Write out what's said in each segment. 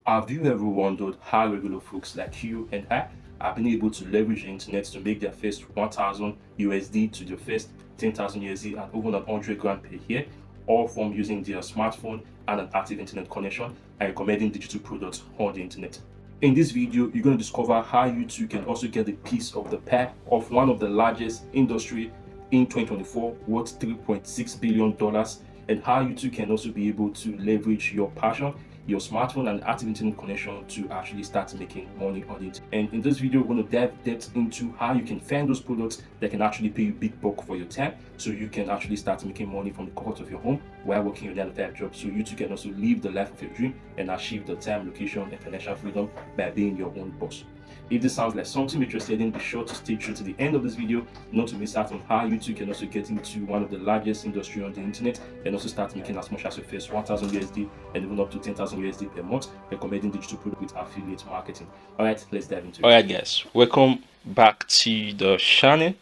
Have you ever wondered how regular folks like you and I have been able to leverage the internet to make their first 1,000 USD to their first 10,000 USD and over 100 grand per year, all from using their smartphone and an active internet connection and recommending digital products on the internet? In this video, you're going to discover how you too can also get a piece of the pie of one of the largest industry in 2024, worth $3.6 billion, and how you too can also be able to leverage your passion, your smartphone and active internet connection to actually start making money on it. And in this video, we're going to dive depth into how you can find those products that can actually pay you big buck for your time, so you can actually start making money from the comfort of your home while working your 9-to-5 job, so you too can also live the life of your dream and achieve the time, location and financial freedom by being your own boss. If this sounds like something you're interested in, be sure to stay true to the end of this video, not to miss out on how you too can also get into one of the largest industry on the internet and also start making as much as your first 1,000 USD and even up to 10,000 USD per month, recommending digital product with affiliate marketing. All right, let's dive into it. All right, guys, welcome back to the channel,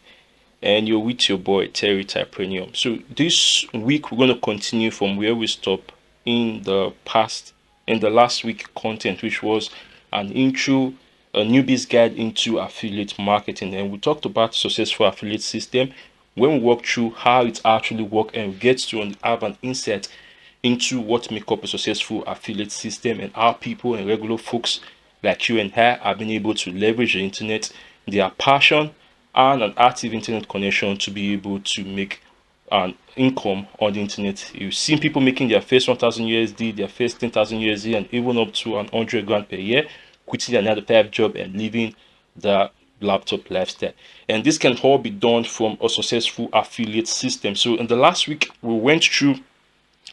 and you're with your boy Terry Typreneur. So this week we're going to continue from where we stopped in the last week content, which was an intro, a newbie's guide into affiliate marketing, and we talked about successful affiliate system when we walk through how it actually works and gets to have an insight into what make up a successful affiliate system and how people and regular folks like you and I have been able to leverage the internet, their passion and an active internet connection to be able to make an income on the internet. You've seen people making their first 1,000 USD, their first 10,000 USD, and even up to 100 grand per year, quitting their 9-to-5 job and living the laptop lifestyle. And this can all be done from a successful affiliate system. So in the last week, we went through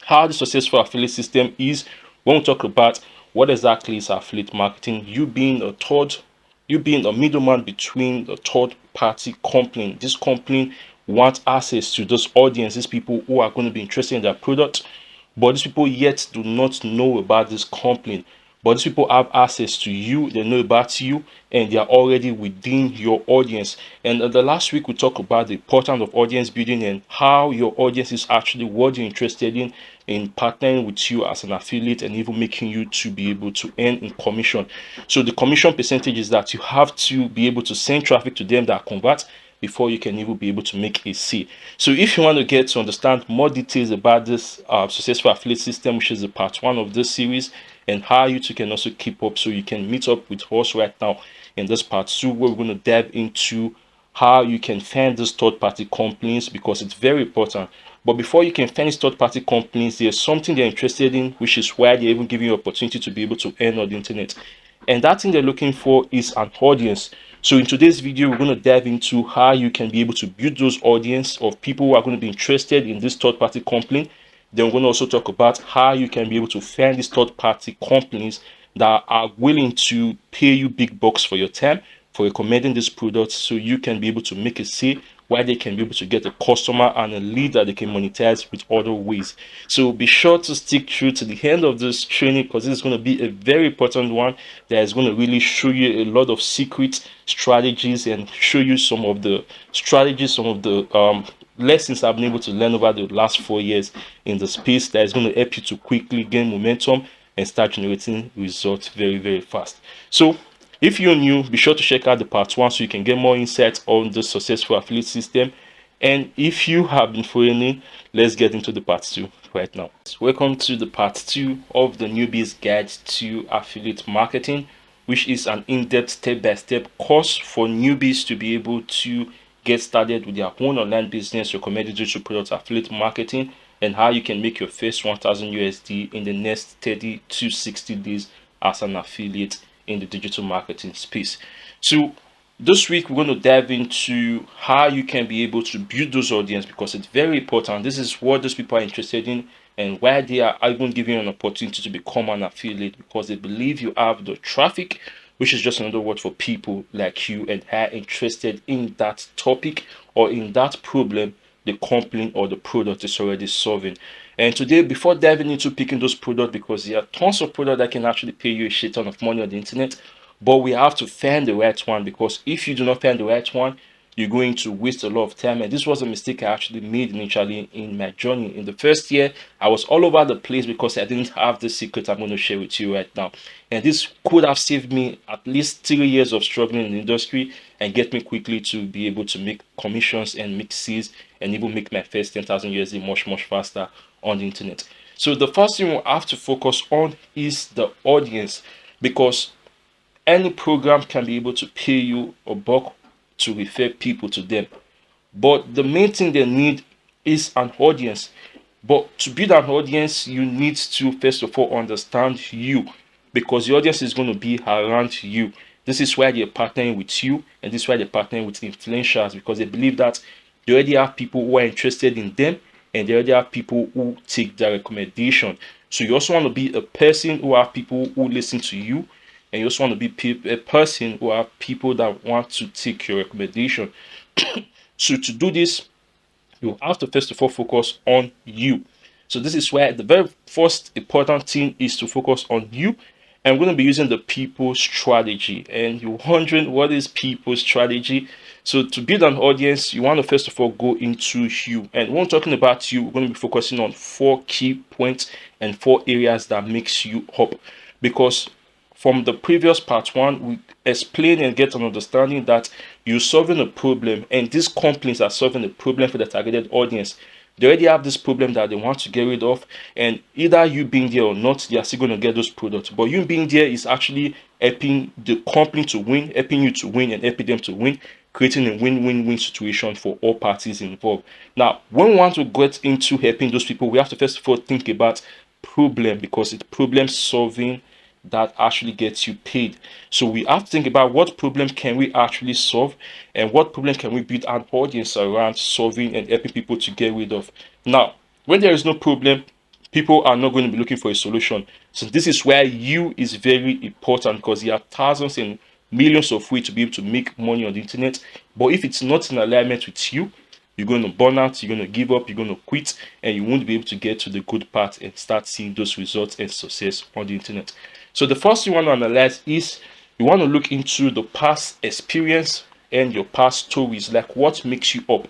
how the successful affiliate system is when we talk about what exactly is affiliate marketing. You being a middleman between the third party company. This company wants access to those audiences, people who are going to be interested in their product, but these people yet do not know about this company. But these people have access to you, they know about you, and they are already within your audience. And the last week we talked about the importance of audience building and how your audience is actually what you're interested in partnering with you as an affiliate and even making you to be able to earn in commission. So the commission percentage is that you have to be able to send traffic to them that convert before you can even be able to make a sale. So if you want to get to understand more details about this successful affiliate system, which is the part 1 of this series, and how you too can also keep up, so you can meet up with us right now in this part 2, where we're going to dive into how you can find these third-party companies, because it's very important. But before you can find these third-party companies, there's something they're interested in, which is why they're even giving you an opportunity to be able to earn on the internet. And that thing they're looking for is an audience. So in today's video, we're going to dive into how you can be able to build those audience of people who are going to be interested in this third-party company. Then we're going to also talk about how you can be able to find these third-party companies that are willing to pay you big bucks for your time, for recommending this product, so you can be able to make a sale, where they can be able to get a customer and a lead that they can monetize with other ways. So be sure to stick through to the end of this training, because this is going to be a very important one that is going to really show you a lot of secret strategies and show you some of the strategies, some of the lessons I've been able to learn over the last 4 years in the space that is going to help you to quickly gain momentum and start generating results very, very fast. So if you're new, be sure to check out the part 1 so you can get more insights on the successful affiliate system. And if you have been following, let's get into the part 2 right now. Welcome to the part 2 of the Newbies Guide to Affiliate Marketing, which is an in-depth step-by-step course for newbies to be able to get started with their own online business, recommended digital products, affiliate marketing, and how you can make your first 1,000 USD in the next 30 to 60 days as an affiliate in the digital marketing space. So this week we're going to dive into how you can be able to build those audience, because it's very important. This is what those people are interested in, and why they are even giving you an opportunity to become an affiliate, because they believe you have the traffic, which is just another word for people like you and are interested in that topic or in that problem the company or the product is already solving. And today, before diving into picking those products, because there are tons of products that can actually pay you a shit ton of money on the internet, but we have to find the right one, because if you do not find the right one, you're going to waste a lot of time. And this was a mistake I actually made initially in my journey. In the first year, I was all over the place because I didn't have the secret I'm going to share with you right now. And this could have saved me at least 3 years of struggling in the industry and get me quickly to be able to make commissions and make sales and even make my first 10,000 USD much faster on the internet. So the first thing we have to focus on is the audience, because any program can be able to pay you a buck to refer people to them. But the main thing they need is an audience. But to build an audience, you need to first of all understand you, because the audience is going to be around you. This is why they're partnering with you, and this is why they're partnering with influencers, because they believe that they already have people who are interested in them, and they already have people who take their recommendation. So you also want to be a person who have people who listen to you, and you also want to be a person who have people that want to take your recommendation. So to do this, you have to first of all focus on you. So this is where the very first important thing is to focus on you. And I'm going to be using the people strategy. And you're wondering, what is people strategy? So to build an audience, you want to first of all go into you. And when talking about you, we're going to be focusing on 4 key points and 4 areas that makes you up. Because from the previous part 1, we explain and get an understanding that you're solving a problem, and these companies are solving a problem for the targeted audience. They already have this problem that they want to get rid of, and either you being there or not, they are still going to get those products. But you being there is actually helping the company to win, helping you to win, and helping them to win, creating a win-win-win situation for all parties involved. Now, when we want to get into helping those people, we have to first of all think about problem, because it's problem solving that actually gets you paid. So we have to think about what problem can we actually solve, and what problem can we build an audience around solving and helping people to get rid of. Now, when there is no problem, people are not going to be looking for a solution. So this is where you is very important, because there are thousands and millions of ways to be able to make money on the internet. But if it's not in alignment with you, you're going to burn out, you're going to give up, you're going to quit, and you won't be able to get to the good part and start seeing those results and success on the internet. So the first thing you want to analyze is you want to look into the past experience and your past stories, like what makes you up.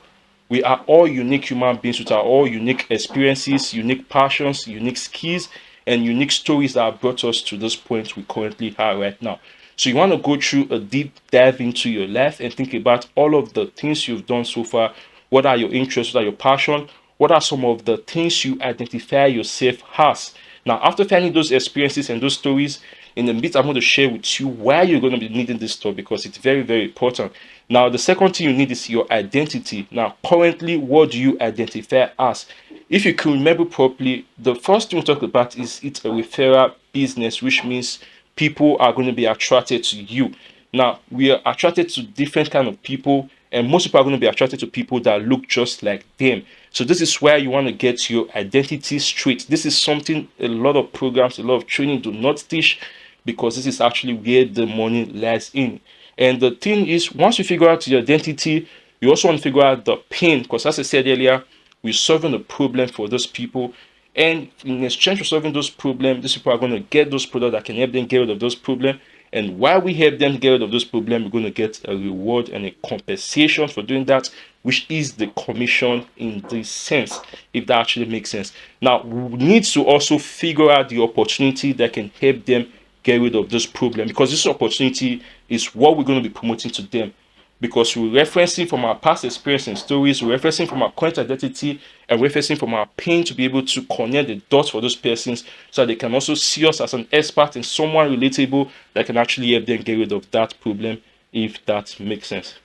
We are all unique human beings with our all unique experiences, unique passions, unique skills, and unique stories that have brought us to this point we currently are right now. So you want to go through a deep dive into your life and think about all of the things you've done so far. What are your interests? What are your passion? What are some of the things you identify yourself as? Now, after finding those experiences and those stories, in a bit, I'm going to share with you why you're going to be needing this stuff, because it's very, very important. Now, the second thing you need is your identity. Now, currently, what do you identify as? If you can remember properly, the first thing we talk about is it's a referral business, which means people are going to be attracted to you. Now, we are attracted to different kind of people, and most people are going to be attracted to people that look just like them. So this is where you want to get your identity straight. This is something a lot of programs, a lot of training do not teach, because this is actually where the money lies in. And the thing is, once you figure out your identity, you also want to figure out the pain, because as I said earlier, we're solving a problem for those people. And in exchange for solving those problems, these people are going to get those products that can help them get rid of those problems. And while we help them get rid of those problems, we're going to get a reward and a compensation for doing that, which is the commission in this sense, if that actually makes sense. Now, we need to also figure out the opportunity that can help them get rid of this problem, because this opportunity is what we're going to be promoting to them. Because we're referencing from our past experience and stories, we're referencing from our current identity, and referencing from our pain to be able to connect the dots for those persons, so that they can also see us as an expert and someone relatable that can actually help them get rid of that problem, if that makes sense.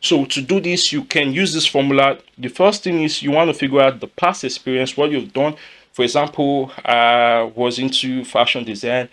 So to do this, you can use this formula. The first thing is you want to figure out the past experience, what you've done. For example, I was into fashion design.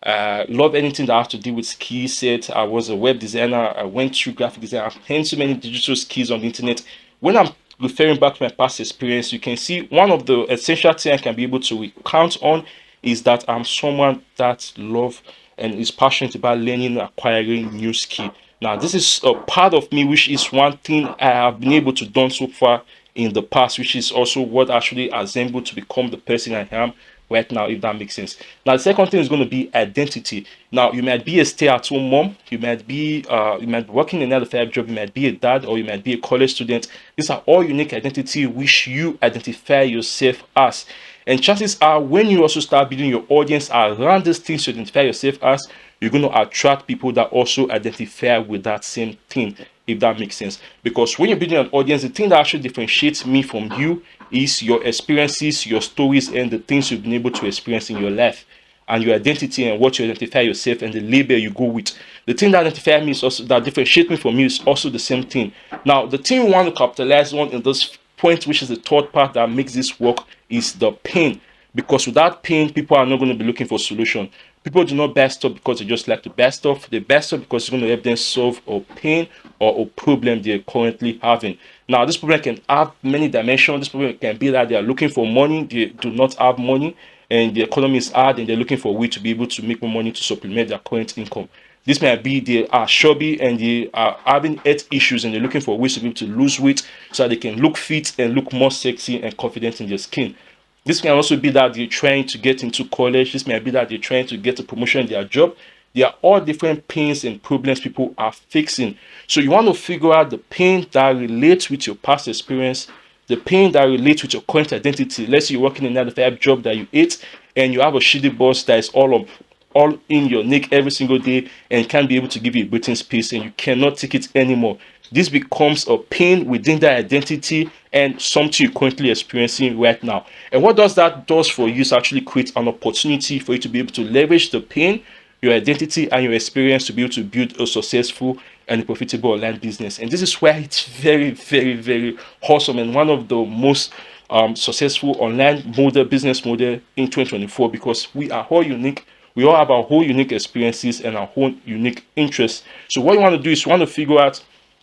Love anything that has to do with skill set. I was a web designer. I went through graphic design. I've learned so many digital skills on the internet. When I'm referring back to my past experience, you can see one of the essential things I can be able to recount on is that I'm someone that love and is passionate about learning and acquiring new skill. Now, this is a part of me, which is one thing I have been able to do so far in the past, which is also what actually assembled to become the person I am right now, if that makes sense. Now, the second thing is going to be identity. Now, you might be a stay-at-home mom, you might be working in another type job, you might be a dad, or you might be a college student. These are all unique identity which you identify yourself as. And chances are, when you also start building your audience around these things you identify yourself as, you're going to attract people that also identify with that same thing, if that makes sense. Because when you're building an audience, the thing that actually differentiates me from you is your experiences, your stories, and the things you've been able to experience in your life, and your identity and what you identify yourself and the label you go with. The thing that identifies me is also that differentiates me from you is also the same thing. Now, the thing we want to capitalize on in this point, which is the third part that makes this work, is the pain. Because without pain, people are not going to be looking for solution. People do not buy stuff because they just like to buy stuff. They buy stuff because it's going to help them solve a pain or a problem they're currently having. Now, this problem can have many dimensions. This problem can be that they are looking for money, they do not have money, and the economy is hard, and they're looking for a way to be able to make more money to supplement their current income. This might be they are chubby and they are having health issues, and they're looking for ways to be able to lose weight so that they can look fit and look more sexy and confident in their skin. This can also be that they're trying to get into college. This might be that they're trying to get a promotion in their job. They are all different pains and problems people are fixing. So you want to figure out the pain that relates with your past experience, the pain that relates with your current identity. Let's say you're working in another type job that you hate, and you have a shitty boss that is all in your neck every single day and can't be able to give you a breathing space, and you cannot take it anymore. This becomes a pain within that identity and something you're currently experiencing right now. And what that does for you is actually create an opportunity for you to be able to leverage the pain, your identity, and your experience to be able to build a successful and a profitable online business. And this is where it's very, very, very awesome and one of the most successful online business model in 2024, because we are all unique. We all have our whole unique experiences and our own unique interests. So what you want to do is you want to figure out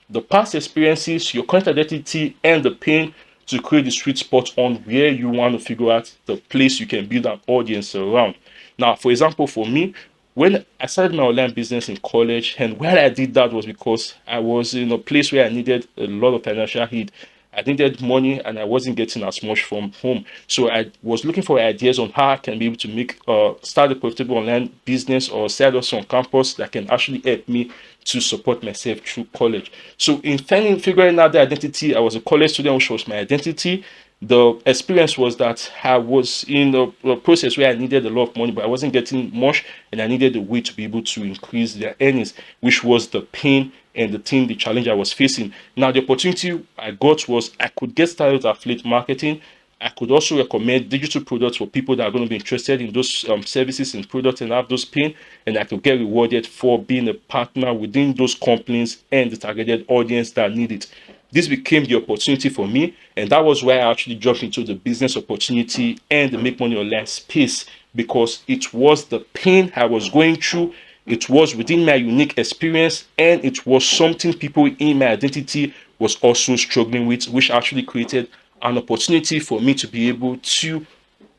the past experiences, your current identity, and the pain to create the sweet spot on where you want to figure out the place you can build an audience around. Now, for example, for me, when I started my online business in college, and why I did that was because I was in a place where I needed a lot of financial aid. I needed money and I wasn't getting as much from home. So I was looking for ideas on how I can be able to start a profitable online business or side hustle on campus that can actually help me to support myself through college. So in figuring out the identity, I was a college student, which was my identity. The experience was that I was in a process where I needed a lot of money, but I wasn't getting much, and I needed a way to be able to increase their earnings, which was the pain and the challenge I was facing. Now, the opportunity I got was I could get started with affiliate marketing. I could also recommend digital products for people that are going to be interested in those services and products and have those pain, and I could get rewarded for being a partner within those companies and the targeted audience that need it. This became the opportunity for me, and that was why I actually jumped into the business opportunity and the make money online space, because it was the pain I was going through, it was within my unique experience, and it was something people in my identity was also struggling with, which actually created an opportunity for me to be able to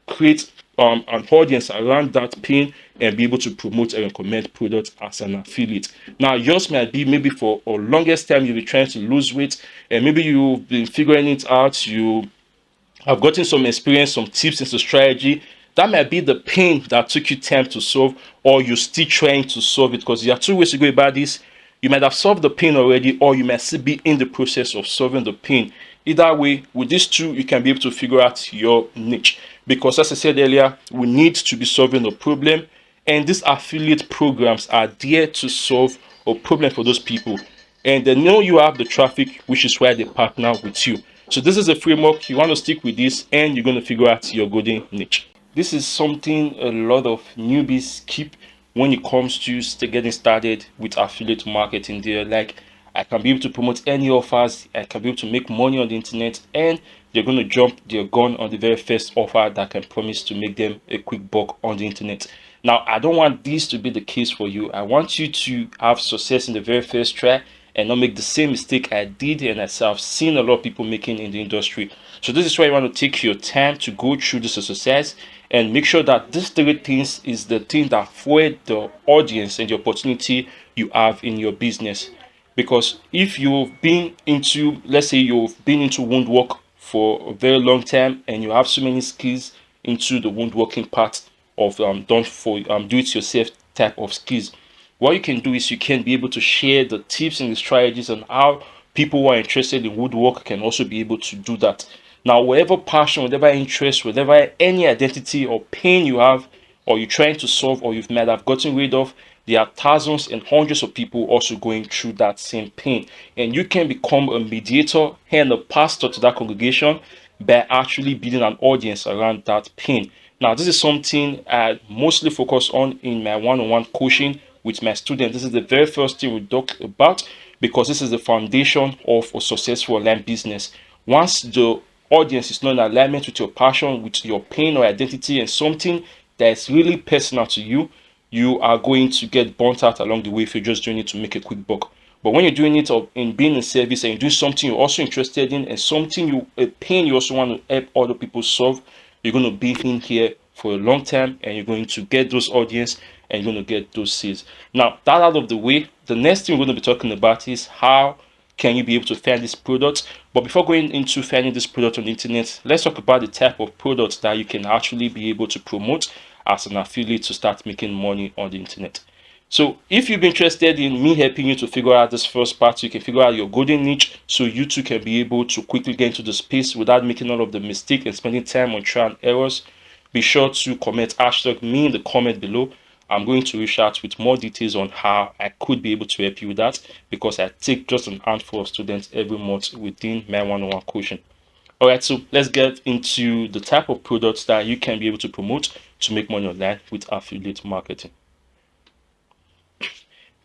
create an audience around that pain and be able to promote and recommend products as an affiliate. Now, yours might be maybe for a longest time you've been trying to lose weight, and maybe you've been figuring it out. You have gotten some experience, some tips, and some strategy. That might be the pain that took you time to solve, or you're still trying to solve it, because there are two ways to go about this. You might have solved the pain already, or you might still be in the process of solving the pain. Either way, with these two, you can be able to figure out your niche. Because as I said earlier, we need to be solving a problem, and these affiliate programs are there to solve a problem for those people. And they know you have the traffic, which is why they partner with you. So this is a framework. You want to stick with this, and you're going to figure out your golden niche. This is something a lot of newbies keep when it comes to getting started with affiliate marketing. They're like, I can be able to promote any offers, I can be able to make money on the internet, and they're going to jump their gun on the very first offer that can promise to make them a quick buck on the internet. Now, I don't want this to be the case for you. I want you to have success in the very first try and not make the same mistake I did and I've seen a lot of people making in the industry. So this is why you want to take your time to go through this exercise and make sure that these three things is the thing that fuel the audience and the opportunity you have in your business. Because if you've been into, let's say you've been into woundwork for a very long time and you have so many skills into the woodworking part of done for do it yourself type of skills. What you can do is you can be able to share the tips and the strategies on how people who are interested in woodwork can also be able to do that. Now, whatever passion, whatever interest, whatever any identity or pain you have, or you're trying to solve, or you might have gotten rid of, there are thousands and hundreds of people also going through that same pain. And you can become a mediator and a pastor to that congregation by actually building an audience around that pain. Now, this is something I mostly focus on in my one-on-one coaching with my students. This is the very first thing we talk about because this is the foundation of a successful online business. Once the audience is not in alignment with your passion, with your pain or identity, and something that is really personal to you, you are going to get burnt out along the way if you're just doing it to make a quick buck. But when you're doing it in being in service and you're doing something you're also interested in and something a pain you also want to help other people solve, you're going to be in here for a long time and you're going to get those audience and you're going to get those sales. Now, that out of the way, the next thing we're going to be talking about is how can you be able to find this product. But before going into finding this product on the internet, let's talk about the type of products that you can actually be able to promote as an affiliate to start making money on the internet. So if you've been interested in me helping you to figure out this first part, so you can figure out your golden niche, so you too can be able to quickly get into the space without making all of the mistake and spending time on trial and errors, be sure to comment #me in the comment below. I'm going to reach out with more details on how I could be able to help you with that, because I take just an handful of students every month within my one-on-one coaching. All right, so let's get into the type of products that you can be able to promote to make money online with affiliate marketing.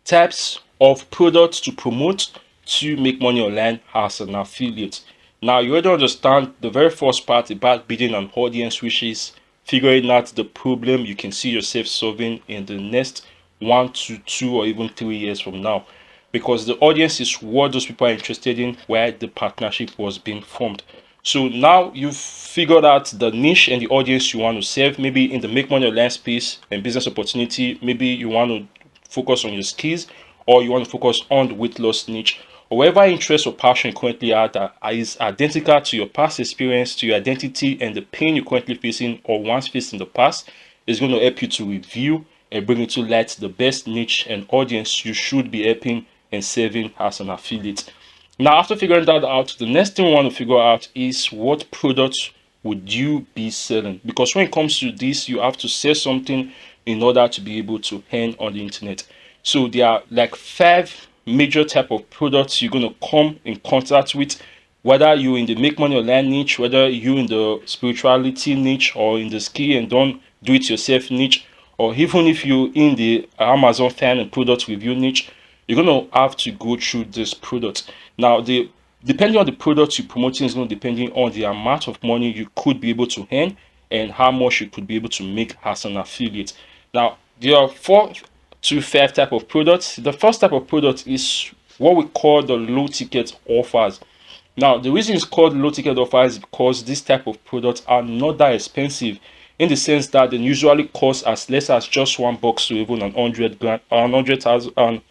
Types of products to promote to make money online as an affiliate. Now, you already understand the very first part about building an audience, which is figuring out the problem you can see yourself solving in the next 1 to 2 or even 3 years from now, because the audience is what those people are interested in, where the partnership was being formed. So now you've figured out the niche and the audience you want to serve, maybe in the make money online space and business opportunity. Maybe you want to focus on your skills, or you want to focus on the weight loss niche, or whatever interest or passion you currently have that is identical to your past experience, to your identity, and the pain you're currently facing or once faced in the past, is going to help you to review and bring into light the best niche and audience you should be helping and serving as an affiliate. Now, after figuring that out, the next thing we want to figure out is what products would you be selling? Because when it comes to this, you have to sell something in order to be able to earn on the internet. So there are like 5 major type of products you're going to come in contact with, whether you're in the make money online niche, whether you're in the spirituality niche, or in the ski and don't do it yourself niche, or even if you're in the Amazon fan and product review niche, you're going to have to go through this product. Now, depending on the product you're promoting is going to depending on the amount of money you could be able to earn and how much you could be able to make as an affiliate. Now, there are 4 to 5 type of products. The first type of product is what we call the low ticket offers. Now, the reason it's called low ticket offers is because this type of products are not that expensive, in the sense that they usually cost as less as just $1 to even an 100 grand, $100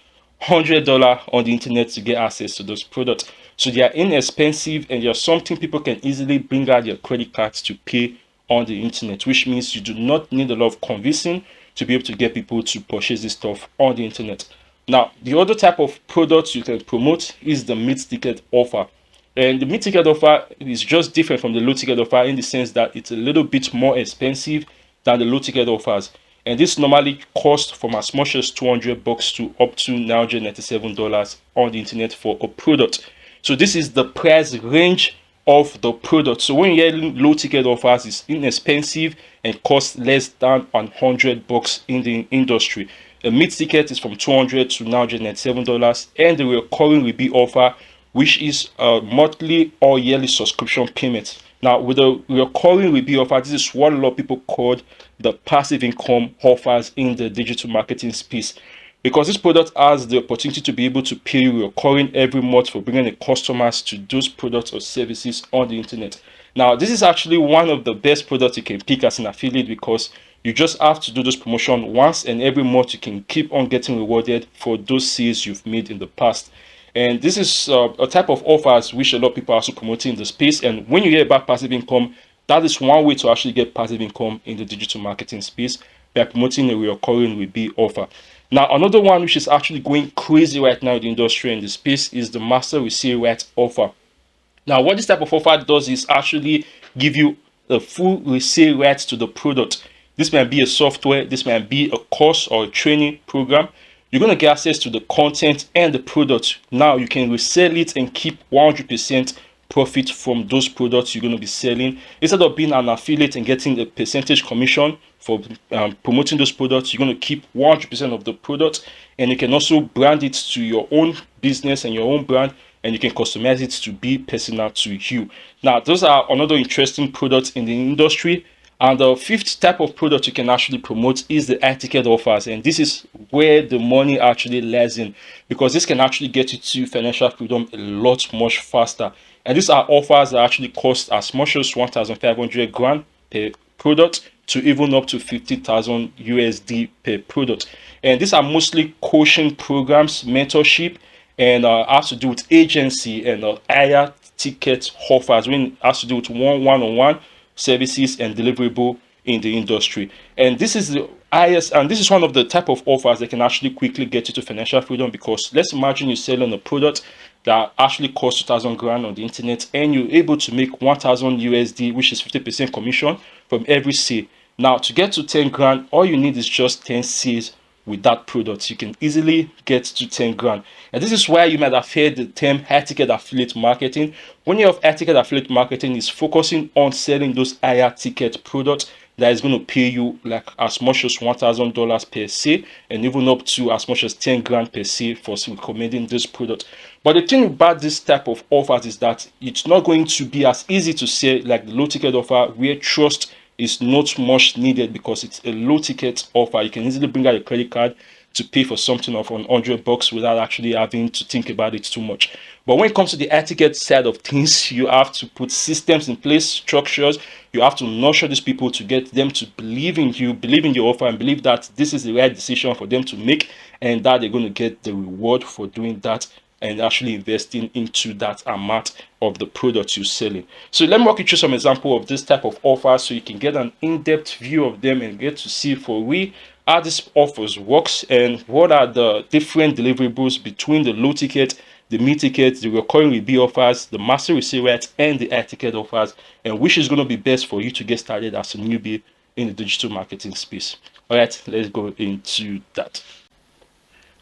on the internet to get access to those products. So they are inexpensive and they are something people can easily bring out their credit cards to pay on the internet, which means you do not need a lot of convincing to be able to get people to purchase this stuff on the internet. Now, the other type of products you can promote is the mid-ticket offer. And the mid-ticket offer is just different from the low-ticket offer in the sense that it's a little bit more expensive than the low-ticket offers. And this normally costs from as much as $200 to up to $997 on the internet for a product. So this is the price range of the product. So when you're hearing low ticket offers, it's inexpensive and costs less than $100 in the industry. A mid ticket is from $200 to $997, and the recurring will be offer, which is a monthly or yearly subscription payment. Now, with the recurring will be offer, this is what a lot of people call the passive income offers in the digital marketing space, because this product has the opportunity to be able to pay you recurring every month for bringing in customers to those products or services on the internet. Now, this is actually one of the best products you can pick as an affiliate, because you just have to do this promotion once, and every month you can keep on getting rewarded for those sales you've made in the past. And this is a type of offers which a lot of people are also promoting in the space. And when you hear about passive income, That is one way to actually get passive income in the digital marketing space by promoting a recurring repeat offer. Now, another one which is actually going crazy right now in the industry and the space is the master resale rights offer. Now, what this type of offer does is actually give you a full resale rights to the product. This might be a software, this might be a course or a training program. You're going to get access to the content and the product. Now you can resell it and keep 100% profit from those products you're going to be selling. Instead of being an affiliate and getting a percentage commission for promoting those products, you're going to keep 100% of the product, and you can also brand it to your own business and your own brand, and you can customize it to be personal to you. Now, those are another interesting products in the industry. And the fifth type of product you can actually promote is the high ticket offers. And this is where the money actually lies in, because this can actually get you to financial freedom a lot much faster. And these are offers that actually cost as much as 1,500 grand per product to even up to 50,000 USD per product. And these are mostly coaching programs, mentorship, and has to do with agency and higher ticket offers when it has to do with one-on-one services and deliverable in the industry. And this is the highest, and this is one of the type of offers that can actually quickly get you to financial freedom, because let's imagine you're selling a product that actually costs 2,000 grand on the internet, and you're able to make 1,000 USD, which is 50% commission from every sale. Now, to get to 10 grand, all you need is just 10 sales with that product. You can easily get to 10 grand. And this is why you might have heard the term high ticket affiliate marketing. When you have high ticket affiliate marketing, is focusing on selling those higher ticket products that is going to pay you like as much as $1,000 per se, and even up to as much as 10 grand per se for recommending this product. But the thing about this type of offers is that it's not going to be as easy to sell like the low ticket offer, where trust is not much needed because it's a low ticket offer. You can easily bring out a credit card to pay for something of $100 without actually having to think about it too much. But when it comes to the etiquette side of things, you have to put systems in place, structures. You have to nurture these people to get them to believe in you, believe in your offer, and believe that this is the right decision for them to make, and that they're going to get the reward for doing that and actually investing into that amount of the product you're selling. So let me walk you through some example of this type of offers so you can get an in-depth view of them and get to see for real how this offers works and what are the different deliverables between the low ticket, the mid ticket, the recurring repeat offers, the master resale rights, and the high ticket offers, and which is going to be best for you to get started as a newbie in the digital marketing space. All right, let's go into that.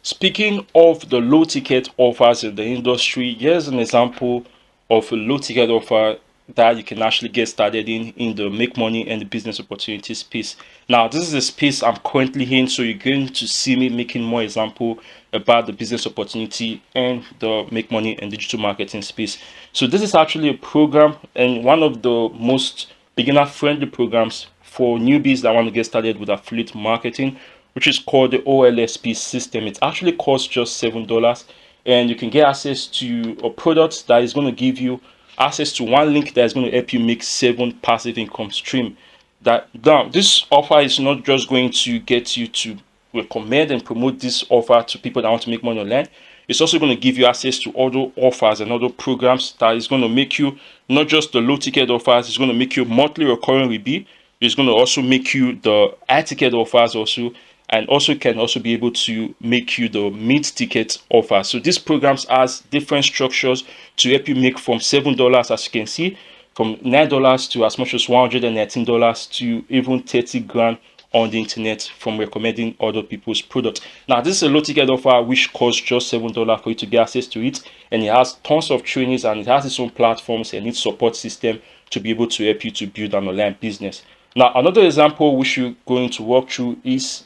Speaking of the low ticket offers in the industry, here's an example of a low ticket offer that you can actually get started in the make money and the business opportunity space. Now, this is a space I'm currently in, so you're going to see me making more example about the business opportunity and the make money and digital marketing space. So this is actually a program and one of the most beginner friendly programs for newbies that want to get started with affiliate marketing, which is called the OLSP system. It actually costs just $7, and you can get access to a product that is going to give you access to one link that is going to help you make 7 passive income stream. That now this offer is not just going to get you to recommend and promote this offer to people that want to make money online. It's also going to give you access to other offers and other programs that is going to make you not just the low ticket offers. It's going to make you monthly recurring repeat. It's going to also make you the high ticket offers also, and also can also be able to make you the mid ticket offer. So these programs has different structures to help you make from $7, as you can see, from $9 to as much as $119 to even 30 grand on the internet from recommending other people's products. Now, this is a low ticket offer which costs just $7 for you to get access to it, and it has tons of trainings and it has its own platforms and its support system to be able to help you to build an online business. Now, another example which we're going to walk through is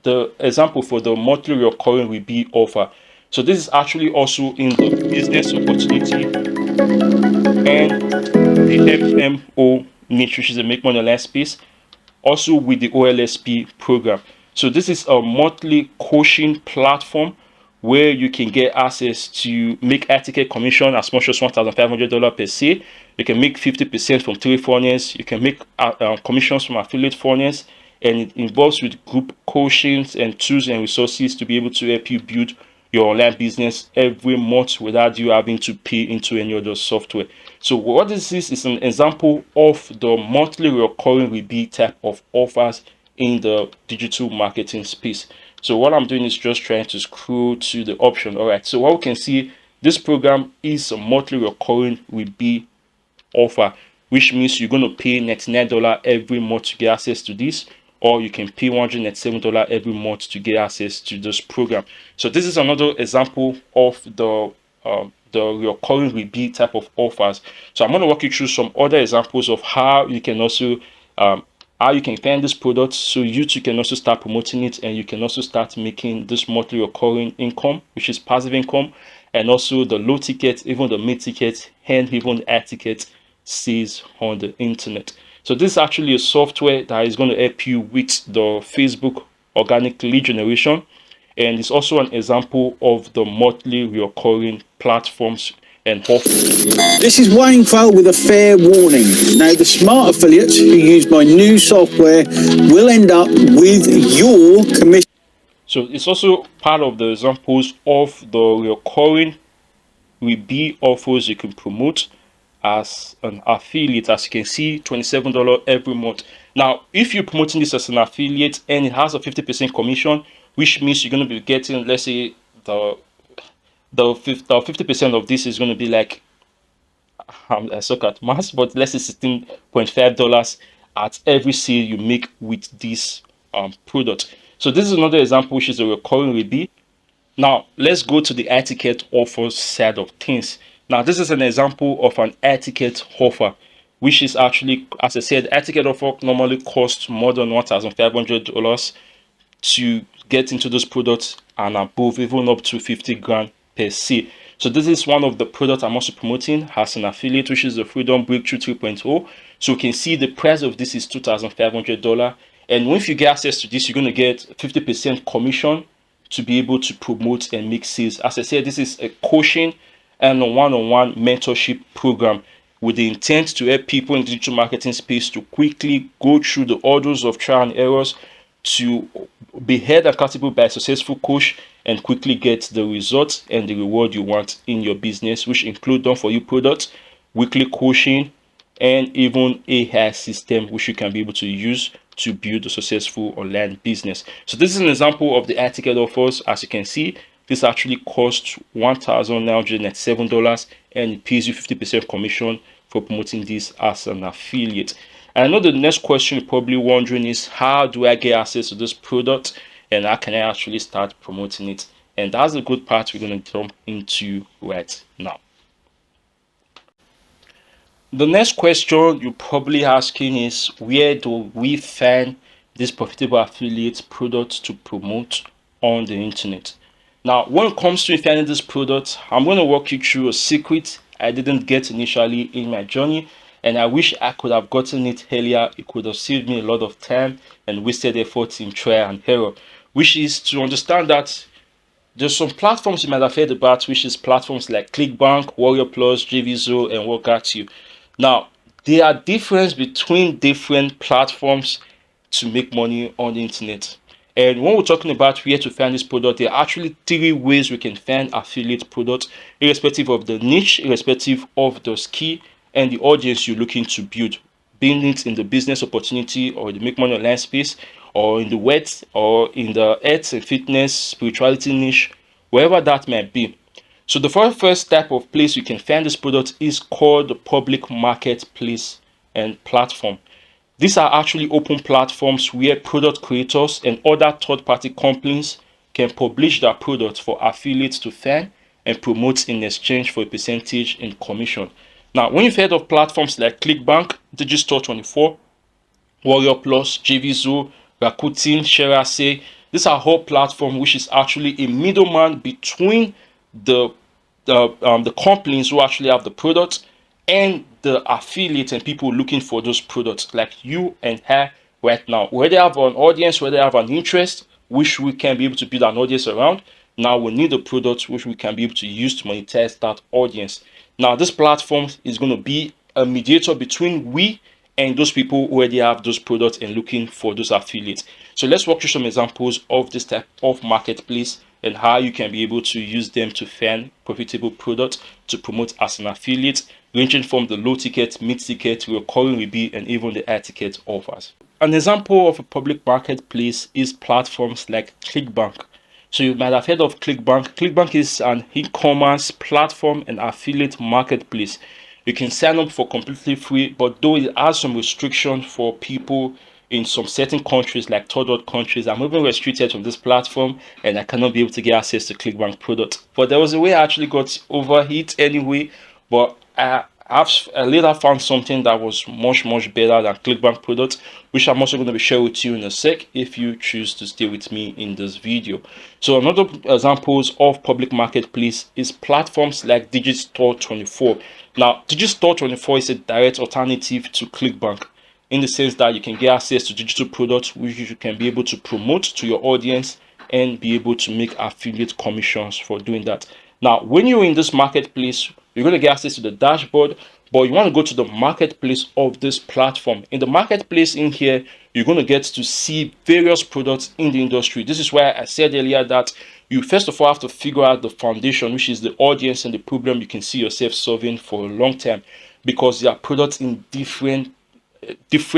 the example for the monthly recurring repeat offer. So this is actually also in the business opportunity and the MMO niche, which is a make money online space, also with the OLSP program. So this is a monthly coaching platform where you can get access to make high ticket commission as much as $1,500 per se. You can make 50% from 3 funnels. You can make commissions from affiliate funnels, and it involves with group coachings and tools and resources to be able to help you build your online business every month without you having to pay into any other software. So what this is an example of the monthly recurring rebate type of offers in the digital marketing space. So what I'm doing is just trying to scroll to the option. All right, so what we can see, this program is a monthly recurring rebate offer, which means you're going to pay $99 every month to get access to this, or you can pay $107 every month to get access to this program. So this is another example of the recurring rebate type of offers. So I'm going to walk you through some other examples of how you can also how you can find this product, so you too can also start promoting it, and you can also start making this monthly recurring income, which is passive income, and also the low ticket, even the mid ticket, and even high ticket sales on the internet. So this is actually a software that is going to help you with the Facebook organic lead generation, and it's also an example of the monthly recurring platforms and offers. This is Wayne Crowell with a fair warning. Now, the smart affiliates who use my new software will end up with your commission. So it's also part of the examples of the recurring rebate offers you can promote as an affiliate. As you can see, $27 every month. Now, if you're promoting this as an affiliate and it has a 50% commission, which means you're going to be getting, let's say, the 50% of this is going to be like, I suck at maths, but let's say $16.5 at every sale you make with this product. So this is another example, which is a recurring rebate. Now let's go to the high ticket offers side of things. Now this is an example of an high ticket offer, which is actually, as I said, high ticket offer normally costs more than $1,500 to get into those products, and above, even up to 50 grand per se. So this is one of the products I'm also promoting as an affiliate, which is the Freedom Breakthrough 3.0. So you can see the price of this is $2,500, and if you get access to this, you're going to get 50% commission to be able to promote and make sales. As I said, this is a coaching and a one-on-one mentorship program with the intent to help people in the digital marketing space to quickly go through the orders of trial and errors, to be held accountable by a successful coach, and quickly get the results and the reward you want in your business, which include done for you products, weekly coaching, and even AI system which you can be able to use to build a successful online business. So this is an example of the high ticket offers. As you can see, this actually costs $1,907, and it pays you 50% commission for promoting this as an affiliate. And I know the next question you're probably wondering is, how do I get access to this product, and how can I actually start promoting it? And that's the good part we're going to jump into right now. The next question you're probably asking is, where do we find these profitable affiliate products to promote on the internet? Now, when it comes to finding this product, I'm going to walk you through a secret I didn't get initially in my journey, and I wish I could have gotten it earlier. It could have saved me a lot of time and wasted effort in trial and error, which is to understand that there's some platforms you might have heard about, which is platforms like ClickBank, Warrior Plus, JVZoo, and what got you. Now, there are differences between different platforms to make money on the internet. And when we're talking about where to find this product, there are actually 3 ways we can find affiliate products, irrespective of the niche, irrespective of the skill and the audience you're looking to build, being it in the business opportunity or the make money online space, or in the wet, or in the health and fitness, spirituality niche, wherever that might be. So the first type of place you can find this product is called the public marketplace and platform. These are actually open platforms where product creators and other third-party companies can publish their products for affiliates to find and promote in exchange for a percentage in commission. Now, when you've heard of platforms like ClickBank, Digistore24, Warrior Plus, JVZoo, Rakuten, Sherase, these are all platforms which is actually a middleman between the companies who actually have the product and the affiliates and people looking for those products, like you and her right now. Whether they have an audience, whether they have an interest, which we can be able to build an audience around, now we need a product which we can be able to use to monetize that audience. Now, this platform is going to be a mediator between we and those people already have those products and looking for those affiliates. So let's walk through some examples of this type of marketplace and how you can be able to use them to find profitable products to promote as an affiliate, ranging from the low ticket, mid ticket, recurring review, and even the high ticket offers. An example of a public marketplace is platforms like ClickBank. So you might have heard of ClickBank. ClickBank is an e-commerce platform and affiliate marketplace. You can sign up for completely free, but though it has some restrictions for people in some certain countries, like third world countries, I'm even restricted from this platform and I cannot be able to get access to ClickBank products. But there was a way I actually got overhit anyway, but I later found something that was much better than ClickBank products, which I'm also going to be sharing with you in a sec if you choose to stay with me in this video. So another examples of public marketplace is platforms like Digistore24. Now, Digistore24 is a direct alternative to ClickBank in the sense that you can get access to digital products which you can be able to promote to your audience and be able to make affiliate commissions for doing that. Now, when you're in this marketplace, you're going to get access to the dashboard, but you want to go to the marketplace of this platform. In the marketplace in here, you're going to get to see various products in the industry. This is why I said earlier that you first of all have to figure out the foundation, which is the audience and the problem you can see yourself solving for a long time, because there are products in different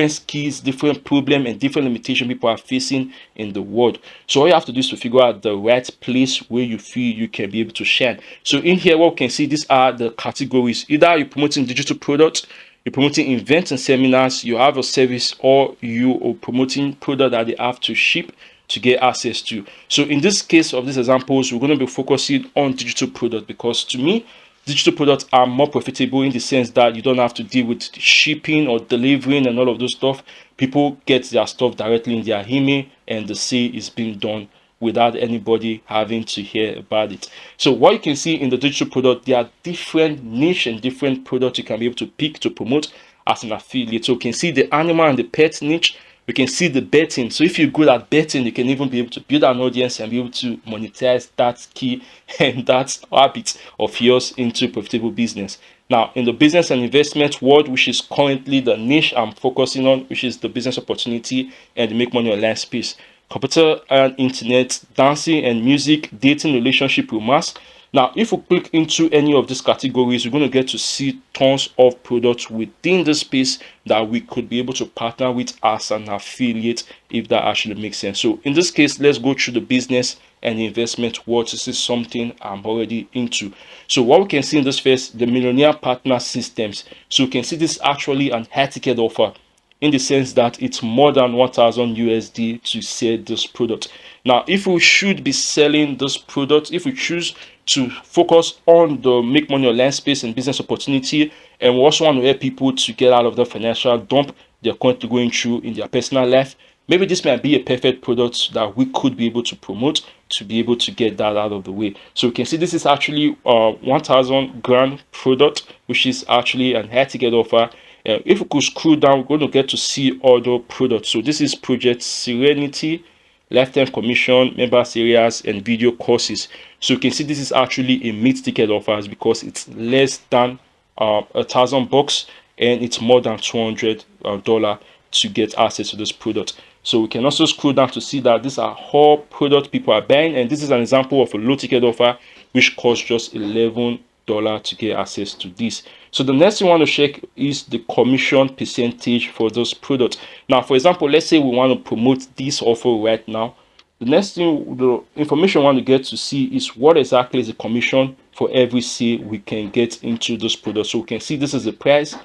skills, different problem, and different limitation people are facing in the world. So all you have to do is to figure out the right place where you feel you can be able to shine. So in here, what we can see, these are the categories. Either you're promoting digital products, you're promoting events and seminars, you have a service, or you are promoting product that they have to ship to get access to. So in this case of these examples, we're going to be focusing on digital product, because to me, digital products are more profitable in the sense that you don't have to deal with shipping or delivering and all of those stuff. People get their stuff directly in their email and the sale is being done without anybody having to hear about it. So what you can see in the digital product, there are different niche and different products you can be able to pick to promote as an affiliate. So you can see the animal and the pet niche. We can see the betting. So if you're good at betting, you can even be able to build an audience and be able to monetize that key and that habit of yours into profitable business. Now, in the business and investment world, which is currently the niche I'm focusing on, which is the business opportunity and the make money online space, computer and internet, dancing and music, dating, relationship, romance. Now, if we click into any of these categories, we're going to get to see tons of products within the space that we could be able to partner with as an affiliate, if that actually makes sense. So in this case, let's go through the business and investment world. This is something I'm already into. So what we can see in this first, the millionaire partner systems. So you can see this actually an high ticket offer, in the sense that it's more than 1000 USD to sell this product. Now, if we should be selling this product, if we choose to focus on the make money online space and business opportunity, and we also want to help people to get out of the financial dump they're currently going through in their personal life, maybe this might be a perfect product that we could be able to promote to be able to get that out of the way. So we can see this is actually a 1000 grand product, which is actually an high ticket offer. If we could scroll down, we're going to get to see other products. So this is Project Serenity, lifetime commission, members areas, and video courses. So you can see this is actually a mid-ticket offers, because it's less than $1,000 and it's more than $200 to get access to this product. So we can also scroll down to see that these are all product people are buying, and this is an example of a low ticket offer which costs just $11 to get access to this. So the next thing we want to check is the commission percentage for those products. Now, for example, let's say we want to promote this offer right now. The next thing, the information we want to get to see is what exactly is the commission for every sale we can get into those products. So we can see this is the price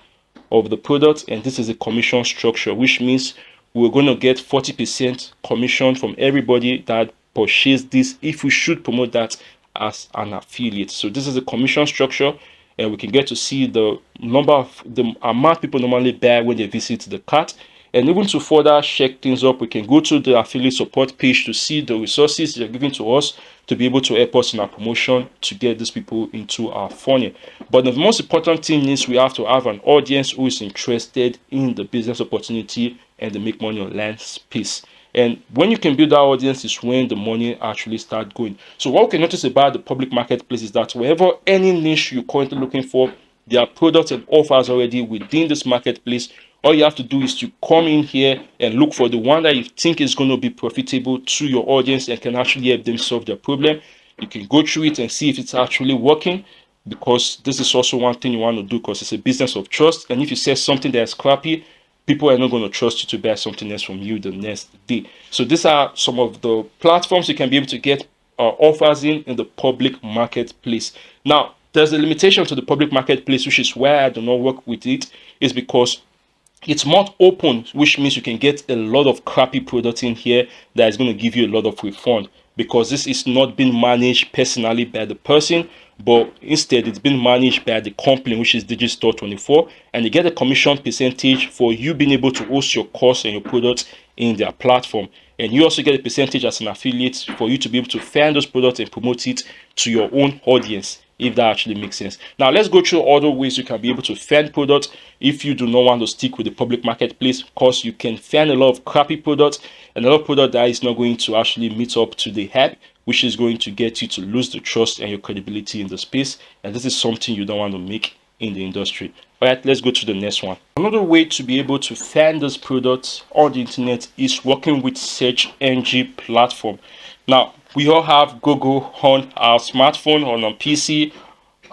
of the product and this is a commission structure, which means we're going to get 40% commission from everybody that purchased this if we should promote that as an affiliate. So this is a commission structure, and we can get to see the number of the amount people normally buy when they visit the cart. And even to further check things up, we can go to the affiliate support page to see the resources they're giving to us to be able to help us in our promotion to get these people into our funnel. But the most important thing is we have to have an audience who is interested in the business opportunity and the make money online space. And when you can build that audience is when the money actually starts going. So what we can notice about the public marketplace is that wherever any niche you're currently looking for, there are products and offers already within this marketplace All you have to do is to come in here and look for the one that you think is going to be profitable to your audience and can actually help them solve their problem. You can go through it and see if it's actually working, because this is also one thing you want to do, because it's a business of trust. And if you say something that's crappy, people are not going to trust you to buy something else from you the next day. So these are some of the platforms you can be able to get offers in the public marketplace. Now, there's a limitation to the public marketplace, which is why I do not work with it, is because it's not open, which means you can get a lot of crappy products in here that is going to give you a lot of refund, because this is not being managed personally by the person, but instead it's been managed by the company, which is Digistore 24, and you get a commission percentage for you being able to host your course and your products in their platform. And you also get a percentage as an affiliate for you to be able to find those products and promote it to your own audience, if that actually makes sense. Now let's go through other ways you can be able to find products if you do not want to stick with the public marketplace, because you can find a lot of crappy products and a lot of product that is not going to actually meet up to the hype, which is going to get you to lose the trust and your credibility in the space. And this is something you don't want to make in the industry. All right, let's go to the next one. Another way to be able to find those products on the internet is working with search engine platform. Now, we all have Google on our smartphone, on our PC,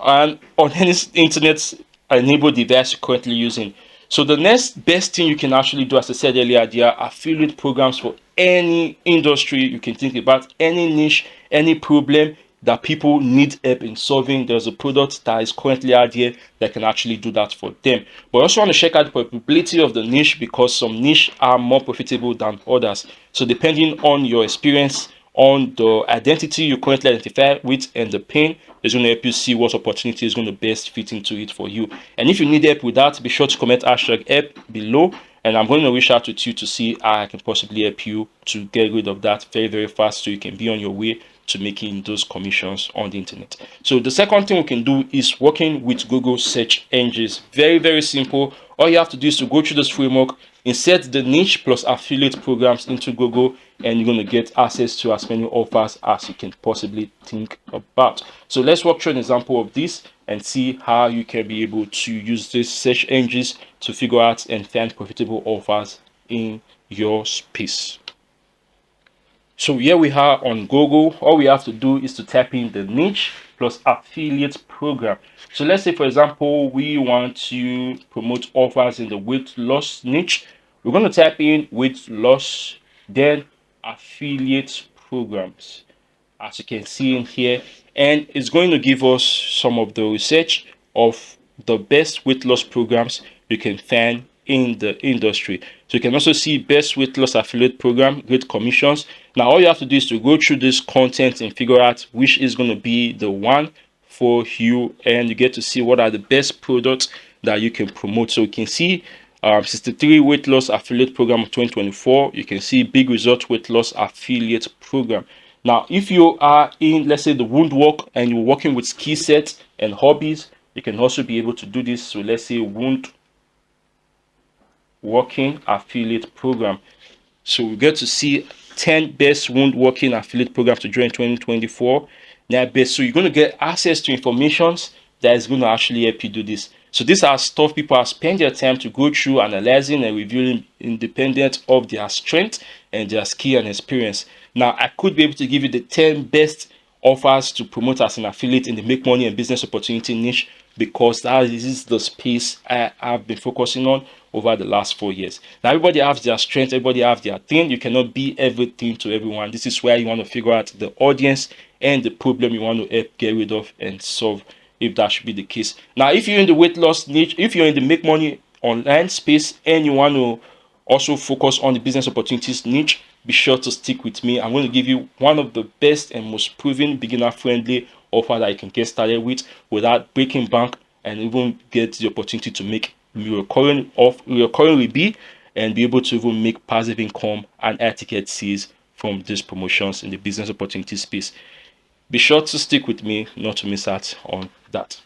and on any internet enabled device you're currently using. So the next best thing you can actually do, as I said earlier, there are affiliate programs for any industry you can think about, any niche, any problem that people need help in solving. There's a product that is currently out there that can actually do that for them. But I also want to check out the profitability of the niche, because some niche are more profitable than others. So depending on your experience, on the identity you currently identify with, and the pain, is going to help you see what opportunity is going to best fit into it for you. And if you need help with that, be sure to comment #help below, and I'm going to reach out to you to see how I can possibly help you to get rid of that very, very fast, so you can be on your way to making those commissions on the internet. So the second thing we can do is working with Google search engines. Very, very simple. All you have to do is to go through this framework, insert the niche plus affiliate programs into Google, and you're going to get access to as many offers as you can possibly think about. So let's walk through an example of this and see how you can be able to use these search engines to figure out and find profitable offers in your space. So here we are on Google. All we have to do is to type in the niche plus affiliate program. So let's say, for example, we want to promote offers in the weight loss niche. We're going to type in weight loss, then affiliate programs, as you can see in here, and it's going to give us some of the research of the best weight loss programs you can find in the industry. So you can also see best weight loss affiliate program, great commissions. Now all you have to do is to go through this content and figure out which is going to be the one for you, and you get to see what are the best products that you can promote. So you can see 63 weight loss affiliate program of 2024. You can see big result weight loss affiliate program. Now if you are in, let's say, the woundwork, and you're working with skill sets and hobbies, you can also be able to do this. So let's say wound working affiliate program. So we get to see 10 best woundworking affiliate programs to join 2024. Now best, so you're going to get access to information that is going to actually help you do this. So these are stuff people have spent their time to go through, analyzing and reviewing, independent of their strength and their skill and experience. Now I could be able to give you the 10 best offers to promote as an affiliate in the make money and business opportunity niche, because that is the space I have been focusing on over the last 4 years. Now everybody has their strength, everybody has their thing. You cannot be everything to everyone. This is where you want to figure out the audience and the problem you want to help get rid of and solve, if that should be the case. Now if you're in the weight loss niche, if you're in the make money online space, and you want to also focus on the business opportunities niche, be sure to stick with me. I'm going to give you one of the best and most proven beginner friendly offer that you can get started with without breaking bank, and even get the opportunity to make recurring be, and be able to even make passive income and air ticket sales from these promotions in the business opportunity space. Be sure to stick with me not to miss out on that.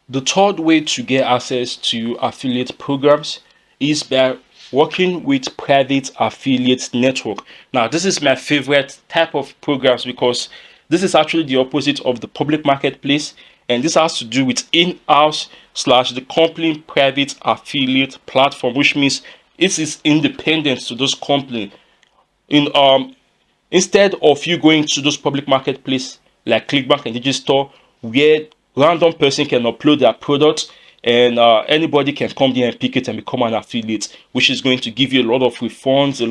The third way to get access to affiliate programs is by working with private affiliate network. Now this is my favorite type of programs, because this is actually the opposite of the public marketplace, And this has to do with in-house slash the company private affiliate platform, which means it is independent to those company. In Instead of you going to those public marketplace like Clickbank and Digistore, where random person can upload their product and anybody can come there and pick it and become an affiliate, which is going to give you a lot of refunds, a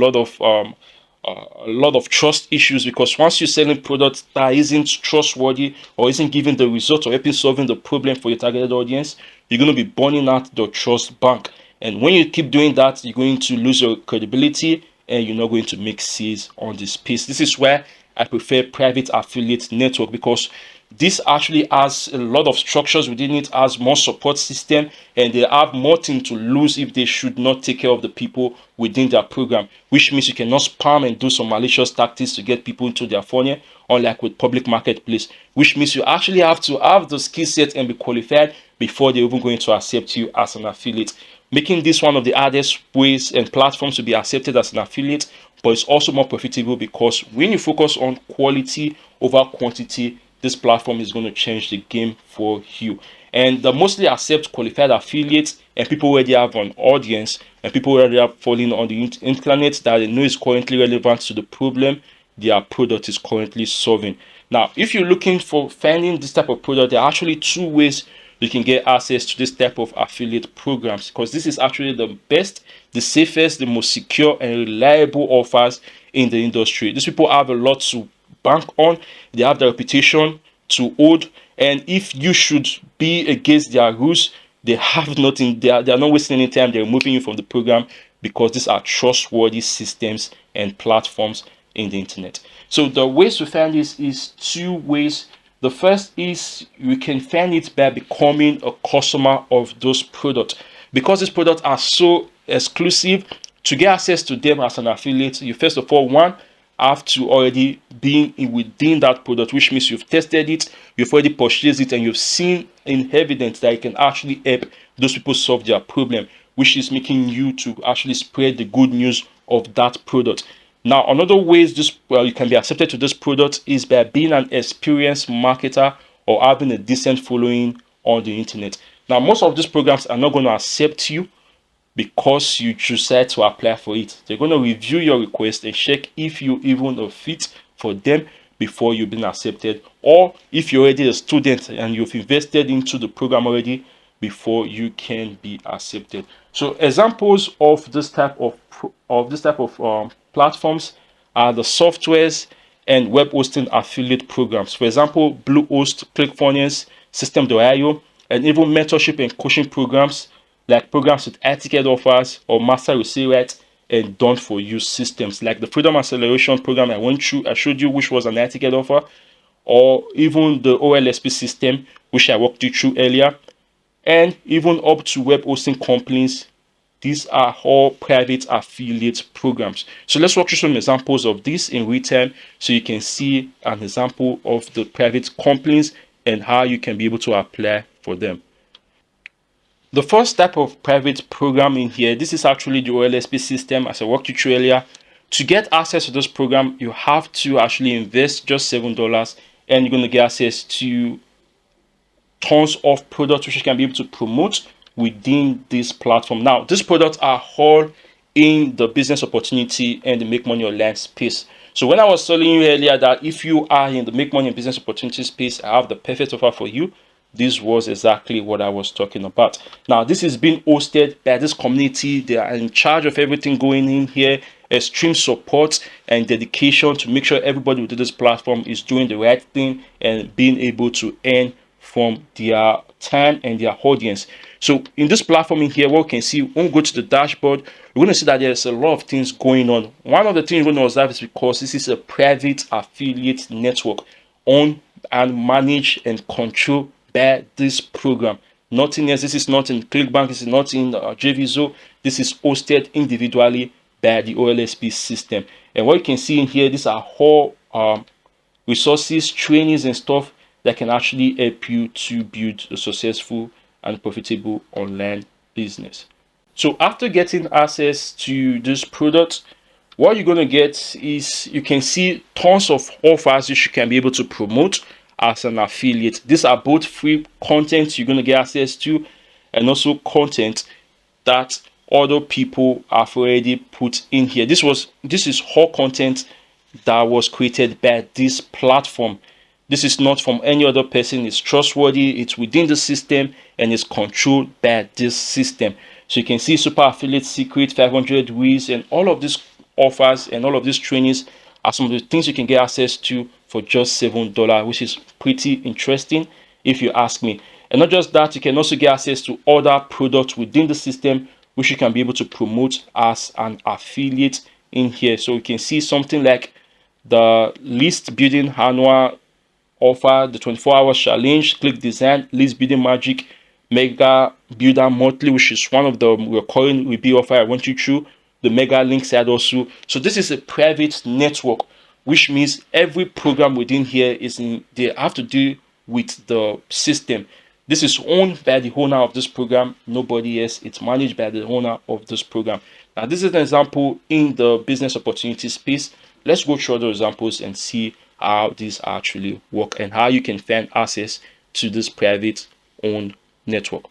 lot of trust issues, because once you're selling products that isn't trustworthy or isn't giving the result or helping solving the problem for your targeted audience, you're going to be burning out the trust bank. And when you keep doing that, you're going to lose your credibility and you're not going to make sales on this space. This is where I prefer private affiliate network, because this actually has a lot of structures within it, has more support system, and they have more thing to lose if they should not take care of the people within their program, which means you cannot spam and do some malicious tactics to get people into their funnel, unlike with public marketplace, which means you actually have to have the skill set and be qualified before they're even going to accept you as an affiliate, making this one of the hardest ways and platforms to be accepted as an affiliate. But it's also more profitable, because when you focus on quality over quantity, this platform is going to change the game for you. And the mostly accept qualified affiliates and people where they have an audience and people where they are falling on the internet that they know is currently relevant to the problem their product is currently solving. Now, if you're looking for finding this type of product, there are actually two ways you can get access to this type of affiliate programs, because this is actually the best, the safest, the most secure and reliable offers in the industry. These people have a lot to bank on. They have the reputation to hold, and if you should be against their rules, they have nothing. They are not wasting any time. They're removing you from the program, because these are trustworthy systems and platforms in the internet. So the ways to find this is two ways. The first is you can find it by becoming a customer of those products, because these products are so exclusive. To get access to them as an affiliate, you first of all have to already be within that product, which means you've tested it, you've already purchased it, and you've seen in evidence that it can actually help those people solve their problem, which is making you to actually spread the good news of that product. Now, another ways you can be accepted to this product is by being an experienced marketer or having a decent following on the internet. Now, most of these programs are not going to accept you because you decide to apply for it. They're going to review your request and check if you even a fit for them before you've been accepted, or if you're already a student and you've invested into the program already before you can be accepted. So examples of this type of platforms are the softwares and web hosting affiliate programs. For example, Bluehost, ClickFunnels, System.io, and even mentorship and coaching programs like programs with high-ticket offers or master resale rights and done-for-you systems like the Freedom Acceleration program I showed you, which was an high-ticket offer, or even the OLSP system, which I walked you through earlier, and even up to web hosting companies. These are all private affiliate programs. So let's walk through some examples of this in real time so you can see an example of the private companies and how you can be able to apply for them. The first type of private program in here, this is actually the OLSP system, as I walked you through earlier. To get access to this program, you have to actually invest just $7 and you're going to get access to tons of products which you can be able to promote within this platform. Now, these products are all in the business opportunity and the make money online space. So when I was telling you earlier that if you are in the make money and business opportunity space, I have the perfect offer for you. This was exactly what I was talking about. Now, this is being hosted by this community. They are in charge of everything going in here. Extreme support and dedication to make sure everybody within this platform is doing the right thing and being able to earn from their time and their audience. So in this platform in here, what we can see, when we go to the dashboard, we're going to see that there's a lot of things going on. One of the things we're going to observe is because this is a private affiliate network owned and managed and controlled by this program. Nothing else. This is not in Clickbank. This is not in JVZO. This is hosted individually by the OLSP system. And what you can see in here, these are all resources, trainings, and stuff that can actually help you to build a successful and profitable online business. So after getting access to this product, what you're going to get is you can see tons of offers which you can be able to promote as an affiliate. These are both free content you're going to get access to, and also content that other people have already put in here. This is whole content that was created by this platform. This is not from any other person. It's trustworthy, it's within the system, and it's controlled by this system. So you can see super affiliate secret, 500 ways, and all of these offers and all of these trainings are some of the things you can get access to for just $7, which is pretty interesting if you ask me. And not just that, you can also get access to other products within the system which you can be able to promote as an affiliate in here. So you can see something like the list building annual offer, the 24-hour challenge, click design, list building magic, mega builder monthly, which is one of the recurring repeat offer I went you through, the mega link side also. So this is a private network, which means every program within here is in, they have to do with the system. This is owned by the owner of this program, nobody else. It's managed by the owner of this program. Now, this is an example in the business opportunity space. Let's go through other examples and see how these actually work and how you can find access to this private owned network.